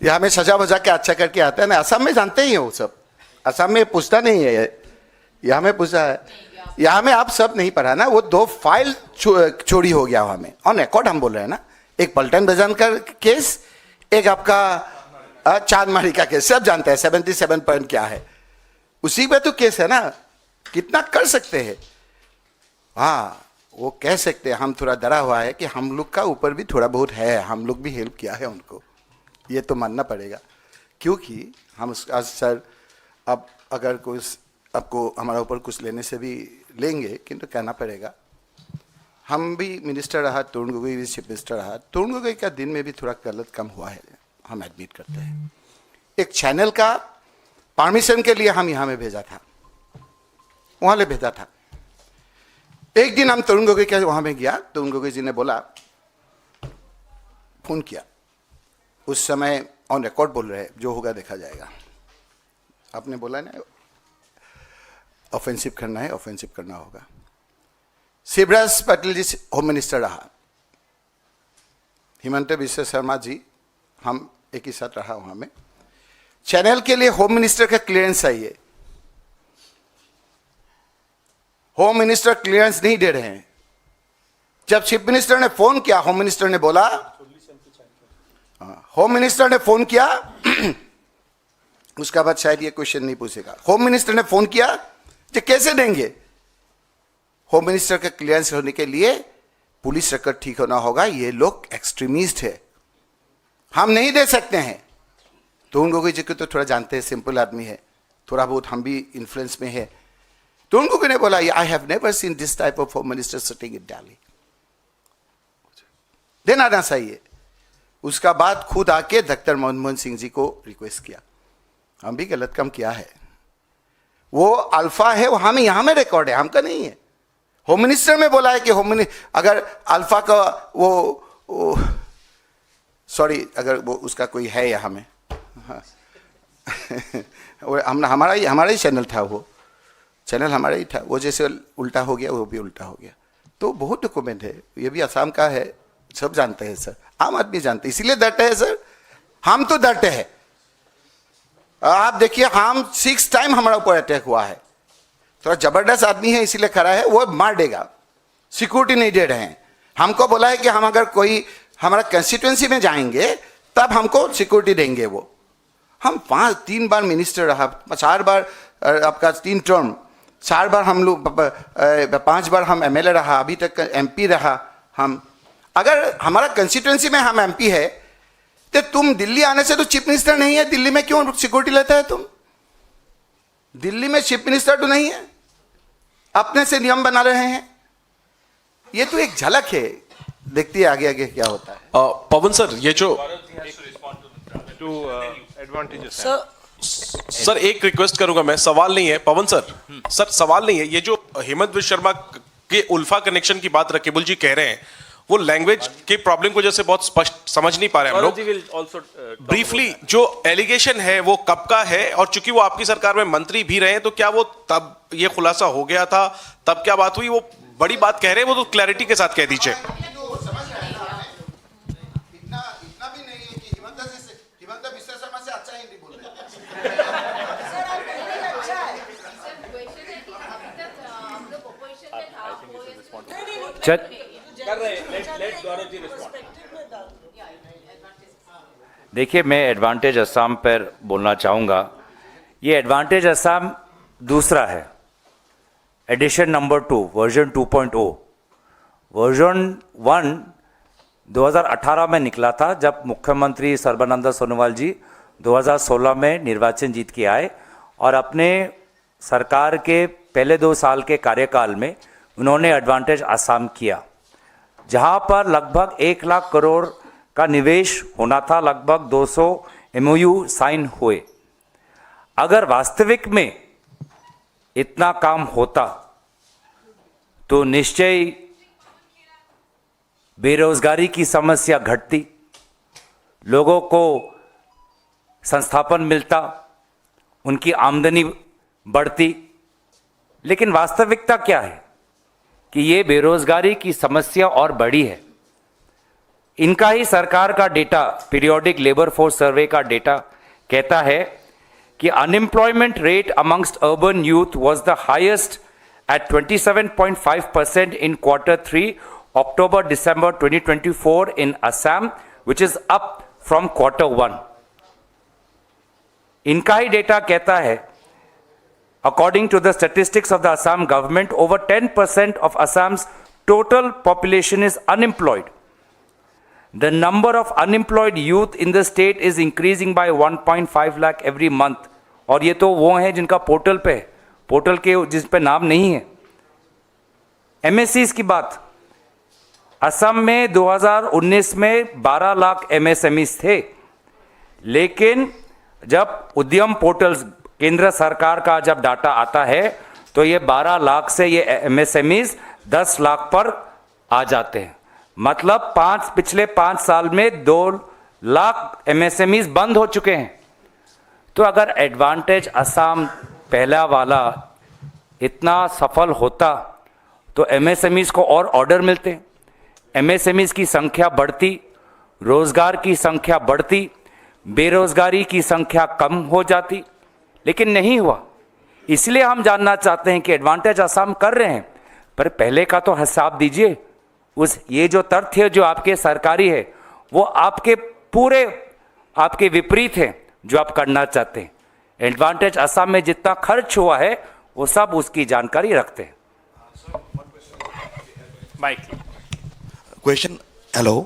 ये हमें सजा वजा के अच्छा करके आता है ना, असम में जानते ही हैं वो सब, असम में पूछता नहीं है, ये हमें पूछा है, यहाँ में आप सब नहीं पढ़ा ना, वो 2 फाइल चोरी हो गया हमें ऑन रिकॉर्ड, हम बोल रहे हैं ना, एक पलटन बजान का केस, एक आपका चांदमारी का केस, सब जानते हैं 77 पॉइंट क्या है, उसी पे तो केस है ना, कितना कर सकते हैं। हाँ वो कह सकते हैं, हम थोड़ा डरा हुआ है कि हम लोग का ऊपर भी थोड़ा बहुत है, हम लोग भी हेल्प किया है उनको, ये तो मानना पड़ेगा, क्योंकि हम आज सर अब अगर कुछ आपको हमारा ऊपर कुछ लेने से भी लेंगे, किंतु कहना पड़ेगा हम भी मिनिस्टर रहा, तरुण गोगोई भी चीफ मिनिस्टर रहा, तरुण गोगोई का दिन में भी थोड़ा गलत कम हुआ है, हम एडमिट करते हैं। एक चैनल का परमिशन के लिए हम यहाँ में भेजा था, वहाँ ले भेजा था, एक दिन हम तरुण गोगोई के वहाँ में गया, तरुण गोगोई जी ने बोला, फोन किया, उस समय ऑन रिकॉर्ड बोल रहे, जो होगा देखा जाएगा, आपने बोला ना ऑफेंसिव करना है, ऑफेंसिव करना होगा। शिवराज पाटिल जी होम मिनिस्टर रहा, हिमंत बिश्व शर्मा जी, हम एक ही साथ रहा वहां में, चैनल के लिए होम मिनिस्टर का क्लियरेंस चाहिए, होम मिनिस्टर क्लियरेंस नहीं दे रहे हैं। जब चीफ मिनिस्टर ने फोन किया, होम मिनिस्टर ने बोला, होम मिनिस्टर ने फोन किया, उसका बाद शायद ये क्वेश्चन नहीं पूछेगा, होम मिनिस्टर ने फोन किया कि कैसे देंगे, होम मिनिस्टर का क्लियरेंस होने के लिए पुलिस रिकॉर्ड ठीक होना होगा, ये लोग एक्सट्रीमिस्ट है, हम नहीं दे सकते हैं। तरुण गोगोई जी को तो थोड़ा जानते हैं, सिंपल आदमी है, थोड़ा बहुत हम भी इन्फ्लुएंस में है। तरुण गोगोई ने बोला, I have never seen this type of home minister sitting in Delhi, देना ना चाहिए। उसका बाद खुद आके डॉक्टर मनमोहन सिंह जी को रिक्वेस्ट किया, हम भी गलत काम किया है, वो अल्फा है, वो हमें यहां में रिकॉर्ड है, हमका नहीं है। होम मिनिस्टर में बोला है कि होम मिनिस्टर अगर अल्फा का वो सॉरी अगर वो उसका कोई है यहाँ में, हाँ हमारा ही चैनल था, वो चैनल हमारा ही था, वो जैसे उल्टा हो गया वो भी उल्टा हो गया, तो बहुत डॉक्यूमेंट है, ये भी असम का है, सब जानते हैं सर, आम आदमी जानते हैं, इसीलिए डरते हैं सर, हम तो डरते हैं। आप देखिए हम 6 टाइम हमारा ऊपर अटैक हुआ है, थोड़ा जबरदस्त आदमी है इसीलिए खड़ा है, वो मार देगा, सिक्योरिटी नहीं दे रहे हैं। हमको बोला है कि हम अगर कोई हमारा कंस्टिट्यूएंसी में जाएंगे तब हमको सिक्योरिटी देंगे। वो हम 3 बार मिनिस्टर रहा, 4 बार आपका 3 टर्म, 4 बार हम लोग 5 बार हम एमएलए रहा, अभी तक एमपी रहा। हम अगर हमारा कंस्टिट्यूएंसी में हम एमपी है तो तुम दिल्ली आने से तो चीफ मिनिस्टर नहीं है, दिल्ली में क्यों सिक्योरिटी लेता है तुम? दिल्ली में चीफ मिनिस्टर तो नहीं है, अपने से नियम बना रहे हैं, ये तो एक झलक है, देखती है आगे आगे क्या होता है। पवन सर, ये जो सर एक रिक्वेस्ट करूंगा मैं, सवाल नहीं है पवन सर, सर सवाल नहीं है, ये जो हेमंत बिश्व शर्मा के उल्फा कनेक्शन की बात रकीबुल जी कह रहे हैं, वो लैंग्वेज के प्रॉब्लम को जैसे बहुत स्पष्ट समझ नहीं पा रहे हम लोग। ब्रीफली जो एलिगेशन है वो कब का है, और चूंकि वो आपकी सरकार में मंत्री भी रहे, तो क्या वो तब ये खुलासा हो गया था, तब क्या बात हुई? वो बड़ी बात कह रहे हैं, वो तो क्लैरिटी के साथ कह दीजिए। देखिए, मैं एडवांटेज असम पर बोलना चाहूँगा। ये एडवांटेज असम दूसरा है, एडिशन नंबर 2 वर्जन 2.0। वर्जन 1 2018 में निकला था, जब मुख्यमंत्री सर्बानंद सोनोवाल जी 2016 में निर्वाचन जीत के आए और अपने सरकार के पहले 2 साल के कार्यकाल में उन्होंने एडवांटेज असम किया, जहां पर लगभग 1 लाख करोड़ का निवेश होना था, लगभग 200 MOU साइन हुए। अगर वास्तविक में इतना काम होता तो निश्चय बेरोजगारी की समस्या घटती, लोगों को संस्थापन मिलता, उनकी आमदनी बढ़ती। लेकिन वास्तविकता क्या है कि ये बेरोजगारी की समस्या और बढ़ी है। इनका ही सरकार का data, periodic labour force survey का डेटा कहता है कि unemployment rate amongst urban youth was the highest at 27.5% in Q3 October-December 2024 in Assam, which is up from Q1. इनका ही डेटा कहता है, according to the statistics of the Assam government, over 10% of Assam's total population is unemployed. The number of unemployed youth in the state is increasing by 1.5 lakh every month. और ये तो वो हैं जिनका portal पे है, पोर्टल के जिस पे नाम नहीं है। MSCs की बात, असम में 2019 में 12 लाख MSMEs थे, लेकिन जब उद्यम पोर्टल्स केंद्र सरकार का जब डाटा आता है तो ये 12 लाख से ये MSMEs 10 लाख पर आ जाते हैं। मतलब पिछले 5 साल में 2 लाख MSMEs बंद हो चुके हैं। तो अगर एडवांटेज असम पहला वाला इतना सफल होता तो MSMEs को और ऑर्डर मिलते, MSMEs की संख्या बढ़ती, रोजगार की संख्या बढ़ती, बेरोजगारी की संख्या कम हो जाती, लेकिन नहीं हुआ। इसलिए हम जानना चाहते हैं कि एडवांटेज असम कर रहे हैं, पर पहले का तो हिसाब दीजिए। ये जो तथ्य जो आपके सरकारी है वो आपके पूरे आपके विपरीत है जो आप करना चाहते हैं। एडवांटेज असम में जितना खर्च हुआ है वो सब उसकी जानकारी रखते हैं। माइक क्वेश्चन, हेलो,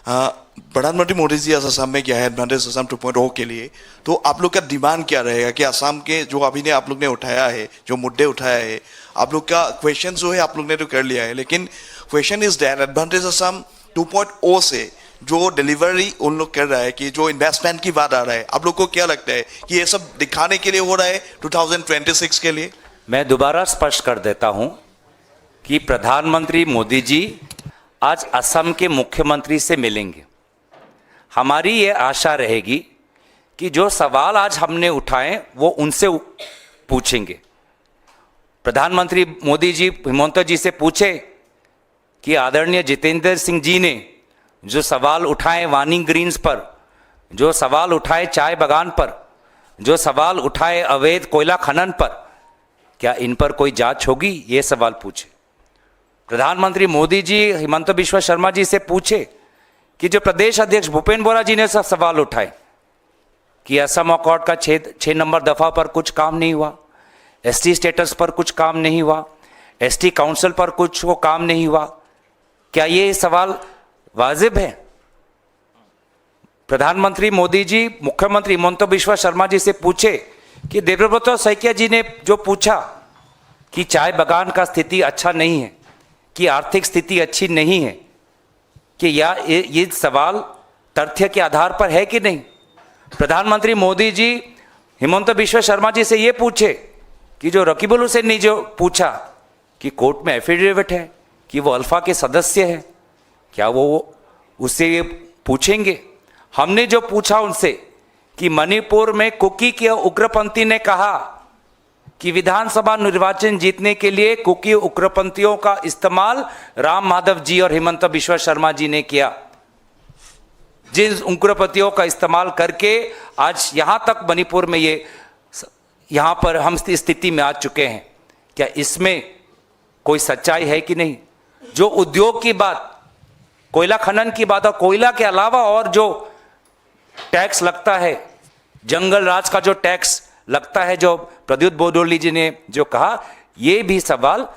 प्रधानमंत्री मोदी जी असम में क्या है एडवांटेज असम 2.0 के लिए, तो आप लोग का डिमांड क्या रहेगा कि असम के जो अभी ने आप लोग ने उठाया है, जो मुद्दे उठाया है, आप लोग का क्वेश्चन जो है आप लोग ने तो कर लिया है, लेकिन question is that advantage Assam 2.0 से जो डिलीवरी उन लोग कर रहा है कि जो इन्वेस्टमेंट की बात आ रहा है, आप लोग को क्या लगता है कि ये सब दिखाने के लिए हो रहा है 2026 के लिए? मैं दोबारा स्पष्ट कर देता हूं कि प्रधानमंत्री मोदी जी आज असम के मुख्यमंत्री से मिलेंगे। हमारी ये आशा रहेगी कि जो सवाल आज हमने उठाए वो उनसे पूछेंगे। प्रधानमंत्री मोदी जी हिमंता जी से पूछे कि आदरणीय जितेंद्र सिंह जी ने जो सवाल उठाए वानी ग्रीन्स पर, जो सवाल उठाए चाय बागान पर, जो सवाल उठाए अवैध कोयला खनन पर, क्या इन पर कोई जांच होगी? ये सवाल पूछे। प्रधानमंत्री मोदी जी हिमंता बिश्वा शर्मा जी से पूछे कि जो प्रदेश अध्यक्ष भूपेन बोरा जी ने सब सवाल उठाए कि असम अकॉर्ड का 6 नंबर दफा पर कुछ काम नहीं हुआ, ST स्टेटस पर कुछ काम नहीं हुआ, ST काउंसिल पर कुछ वो काम नहीं हुआ, क्या ये सवाल वाजिब है? प्रधानमंत्री मोदी जी मुख्यमंत्री हिमंता बिश्वा शर्मा जी से पूछे कि देवेब्रत सैकिया जी ने जो पूछा कि चाय बागान का स्थिति अच्छा नहीं है, कि आर्थिक स्थिति अच्छी नहीं है, कि ये सवाल तथ्य के आधार पर है कि नहीं? प्रधानमंत्री मोदी जी हिमंता बिश्वा शर्मा जी से ये पूछे कि जो रकीबुल हुसैन ने जो पूछा कि कोर्ट में एफिडेविट है कि वो अल्फा के सदस्य हैं, क्या वो उससे ये पूछेंगे? हमने जो पूछा उनसे कि मणिपुर में कुकी के उग्रपंथी ने कहा कि विधानसभा निर्वाचन जीतने के लिए कुकी उग्रपंथियों का इस्तेमाल राम माधव जी और हिमंता बिश्वा शर्मा जी ने किया, जिन उग्रपंथियों का इस्तेमाल करके आज यहाँ तक मणिपुर में यहाँ पर हम स्थिति में आ चुके हैं, क्या इसमें कोई सच्चाई है कि नहीं? जो उद्योग की बात, कोयला खनन की बात, और कोयला के अलावा और जो टैक्स लगता है, जंगल राज का जो टैक्स लगता है, जो प्रद्युत बोडोली जी ने जो कहा, ये भी सवाल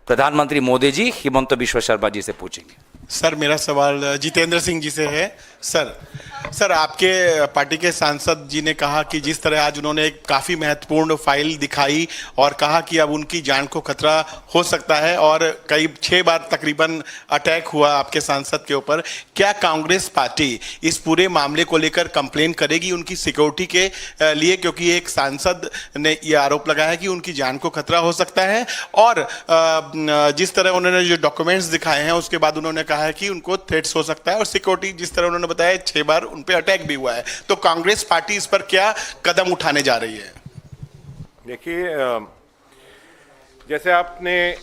प्रधानमंत्री मोदी जी हिमंत बिश्व शर्मा जी से पूछेंगे। सर मेरा सवाल जितेंद्र सिंह जी से है। सर आपके पार्टी के सांसद जी ने कहा कि जिस तरह आज उन्होंने एक काफ़ी महत्वपूर्ण फाइल दिखाई और कहा कि अब उनकी जान को खतरा हो सकता है और कई 6 बार तकरीबन अटैक हुआ आपके सांसद के ऊपर, क्या कांग्रेस पार्टी इस पूरे मामले को लेकर कंप्लेन करेगी उनकी सिक्योरिटी के लिए, क्योंकि एक सांसद ने यह आरोप लगाया है कि उनकी जान को खतरा हो सकता है और जिस तरह उन्होंने जो डॉक्यूमेंट्स दिखाए हैं उसके बाद उन्होंने कहा है कि उनको थ्रेट्स हो सकता है और सिक्योरिटी जिस तरह उन्होंने बताया 6 बार उन पे अटैक भी हुआ है, तो कांग्रेस पार्टी इस पर क्या कदम उठाने जा रही है? देखिए, जैसे आपने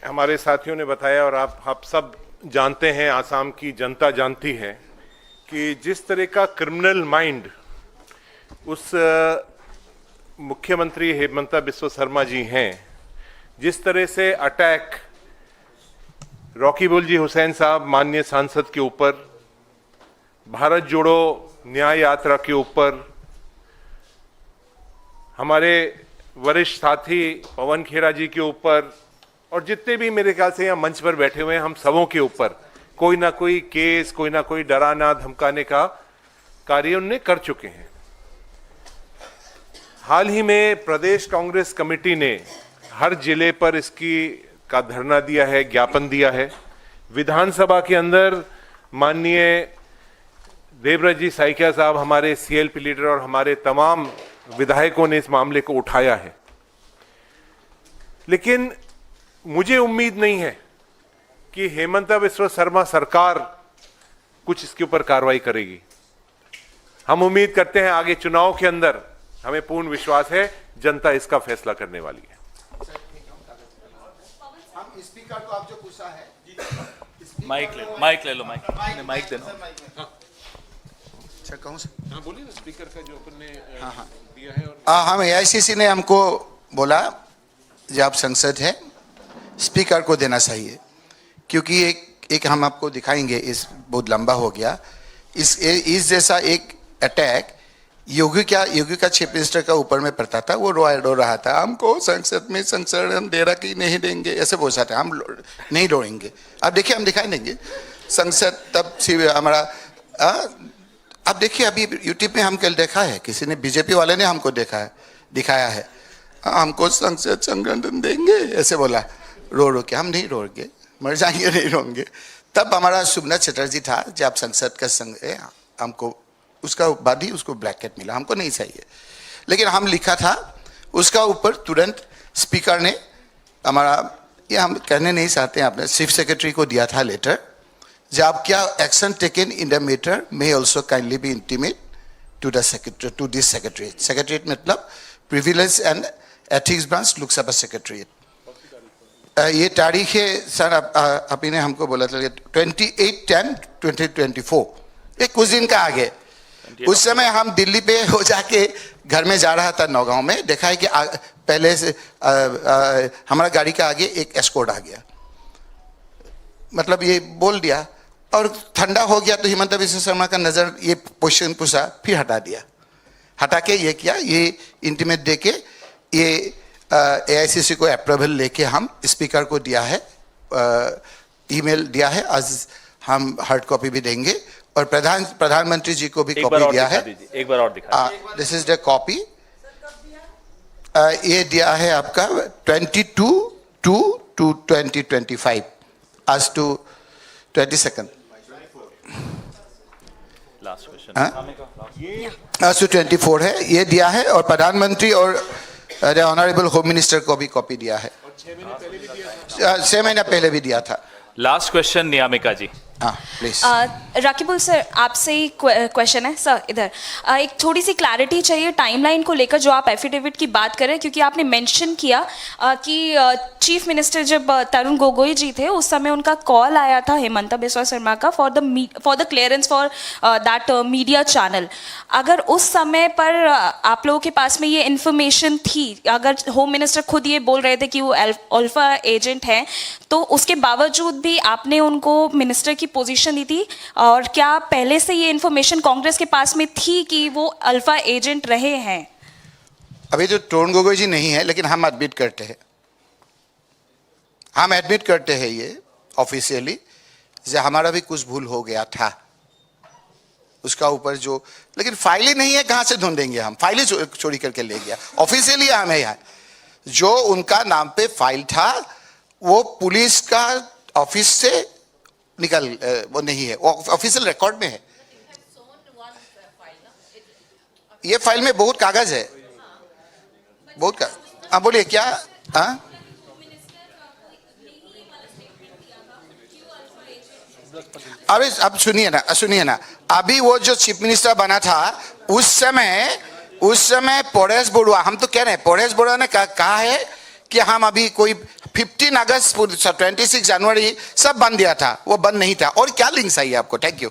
हमारे साथियों ने बताया और आप सब जानते हैं, आसाम की जनता जानती है कि जिस तरह का क्रिमिनल माइंड उस मुख्यमंत्री हिमंता बिस्वा शर्मा जी हैं, जिस तरह से अटैक रकीबुल जी हुसैन साहब माननीय सांसद के ऊपर, भारत जोड़ो न्याय यात्रा के ऊपर, हमारे वरिष्ठ साथी पवन खेरा जी के ऊपर और जितने भी मेरे ख्याल से यहाँ मंच पर बैठे हुए हैं हम सबों के ऊपर कोई ना कोई केस, कोई ना कोई डराना धमकाने का कार्य उन्होंने कर चुके हैं। हाल ही में प्रदेश कांग्रेस कमेटी ने हर जिले पर इसकी का धरना दिया है, ज्ञापन दिया है। विधानसभा के अंदर माननीय देवराज जी साइकिया साहब, हमारे सीएलपी लीडर और हमारे तमाम विधायकों ने इस मामले को उठाया है, लेकिन मुझे उम्मीद नहीं है कि हिमंता बिस्वा शर्मा सरकार कुछ इसके ऊपर कार्रवाई करेगी। हम उम्मीद करते हैं आगे चुनाव के अंदर, हमें पूर्ण विश्वास है जनता इसका फैसला करने वाली है। हम स्पीकर को आप जो पूछा है, माइक ले लो, माइक दे दो। अच्छा, कहूँ से? हाँ बोलिए ना, स्पीकर का जो अपन ने हाँ दिया है। और हम AICC ने हमको बोला जब आप संसद है स्पीकर को देना चाहिए, क्योंकि एक हम आपको दिखाएंगे, इस बहुत लंबा हो गया, इस जैसा एक अटैक योगी का चीफ मिनिस्टर का ऊपर में पड़ता था, वो रो रहा था, हमको संसद में संरक्षण दे रहा कि नहीं देंगे, ऐसे बोल रहा था, हम नहीं रोएंगे। अब देखिए हम दिखाई देंगे संसद तब हमारा अब देखिए अभी यूट्यूब में हम कल देखा है, किसी ने बीजेपी वाले ने हमको दिखाया है, हमको संसद संगठन देंगे ऐसे बोला, रो के हम नहीं रोएंगे, मर जाएंगे नहीं रोएंगे। तब हमारा सुमना चटर्जी था, जब संसद का संग हमको उसका बाद ही उसको ब्लैकेट मिला, हमको नहीं चाहिए, लेकिन हम लिखा था उसका ऊपर, तुरंत स्पीकर ने हमारा, ये हम कहने नहीं चाहते हैं, आपने चीफ सेक्रेटरी को दिया था लेटर, जब क्या action taken in the matter may also kindly be intimate to the secretary, to this secretariat. Secretariat मतलब privilege and ethics branch, Lok Sabha secretariat. ये तारीख है सर, आप ने हमको बोला था 28/10/2024, ये कुछ दिन का आगे। उस समय हम दिल्ली पे हो जाके घर में जा रहा था नौगांव में, देखा है कि पहले से हमारा गाड़ी का आगे एक एस्कॉर्ट आ गया, मतलब ये बोल दिया, और ठंडा हो गया तो हिमंता बिस्वा शर्मा का नज़र ये क्वेश्चन पूछा, फिर हटा दिया, हटा के ये किया, ये इंटीमेट दे के ये AICC को अप्रूवल लेके हम स्पीकर को दिया है, ईमेल दिया है, आज हम हार्ड कॉपी भी देंगे और प्रधानमंत्री जी को भी कॉपी दिया है। एक बार और दिखा। दिस इज द कॉपी, ये दिया है आपका 22/2/2025 आज टू 22nd लास्ट क्वेश्चन आज टू 24 है, ये दिया है, और प्रधानमंत्री और ऑनरेबल होम मिनिस्टर को भी कॉपी दिया है, 6 महीना पहले भी दिया था। लास्ट क्वेश्चन नियामिका जी। हाँ प्लीज। रकीबुल सर, आपसे ही क्वेश्चन है सर, इधर एक थोड़ी सी क्लैरिटी चाहिए टाइमलाइन को लेकर, जो आप एफिडेविट की बात करें, क्योंकि आपने मेंशन किया कि चीफ मिनिस्टर जब तरुण गोगोई जी थे उस समय उनका कॉल आया था हिमंता बिस्वा शर्मा का for the clearance for that media channel. अगर उस समय पर आप लोगों के पास में ये इन्फॉर्मेशन थी, अगर होम मिनिस्टर खुद ये बोल रहे थे कि वो अल्फा एजेंट हैं, तो उसके बावजूद भी आपने उनको मिनिस्टर की पोजीशन दी थी, और क्या पहले से ये इन्फॉर्मेशन कांग्रेस के पास में थी कि वो अल्फा एजेंट रहे हैं? अभी तो तरुण गोगोई जी नहीं है, लेकिन हम एडमिट करते हैं हम एडमिट करते हैं ये ऑफिशियली, जे हमारा भी कुछ भूल हो गया था उसका ऊपर जो, लेकिन फाइल ही नहीं है, कहां से ढूंढेंगे हम? फाइल ही चोरी करके ले गया। ऑफिशियली हमें यहाँ जो उनका नाम पे फाइल था वो पुलिस का ऑफिस से निकल, वो नहीं है, वो ऑफिशियल रिकॉर्ड में है। ये फाइल में बहुत कागज है, बहुत हाँ बोलिए क्या? हाँ अरे अब सुनिए ना, अभी वो जो चीफ मिनिस्टर बना था उस समय परेश बरुआ, हम तो कह रहे हैं परेश बरुआ ने कहा है कि हम अभी कोई 15 अगस्त 26 जनवरी सब बंद दिया था, वो बंद नहीं था। और क्या लिंक्स आई आपको? Thank you.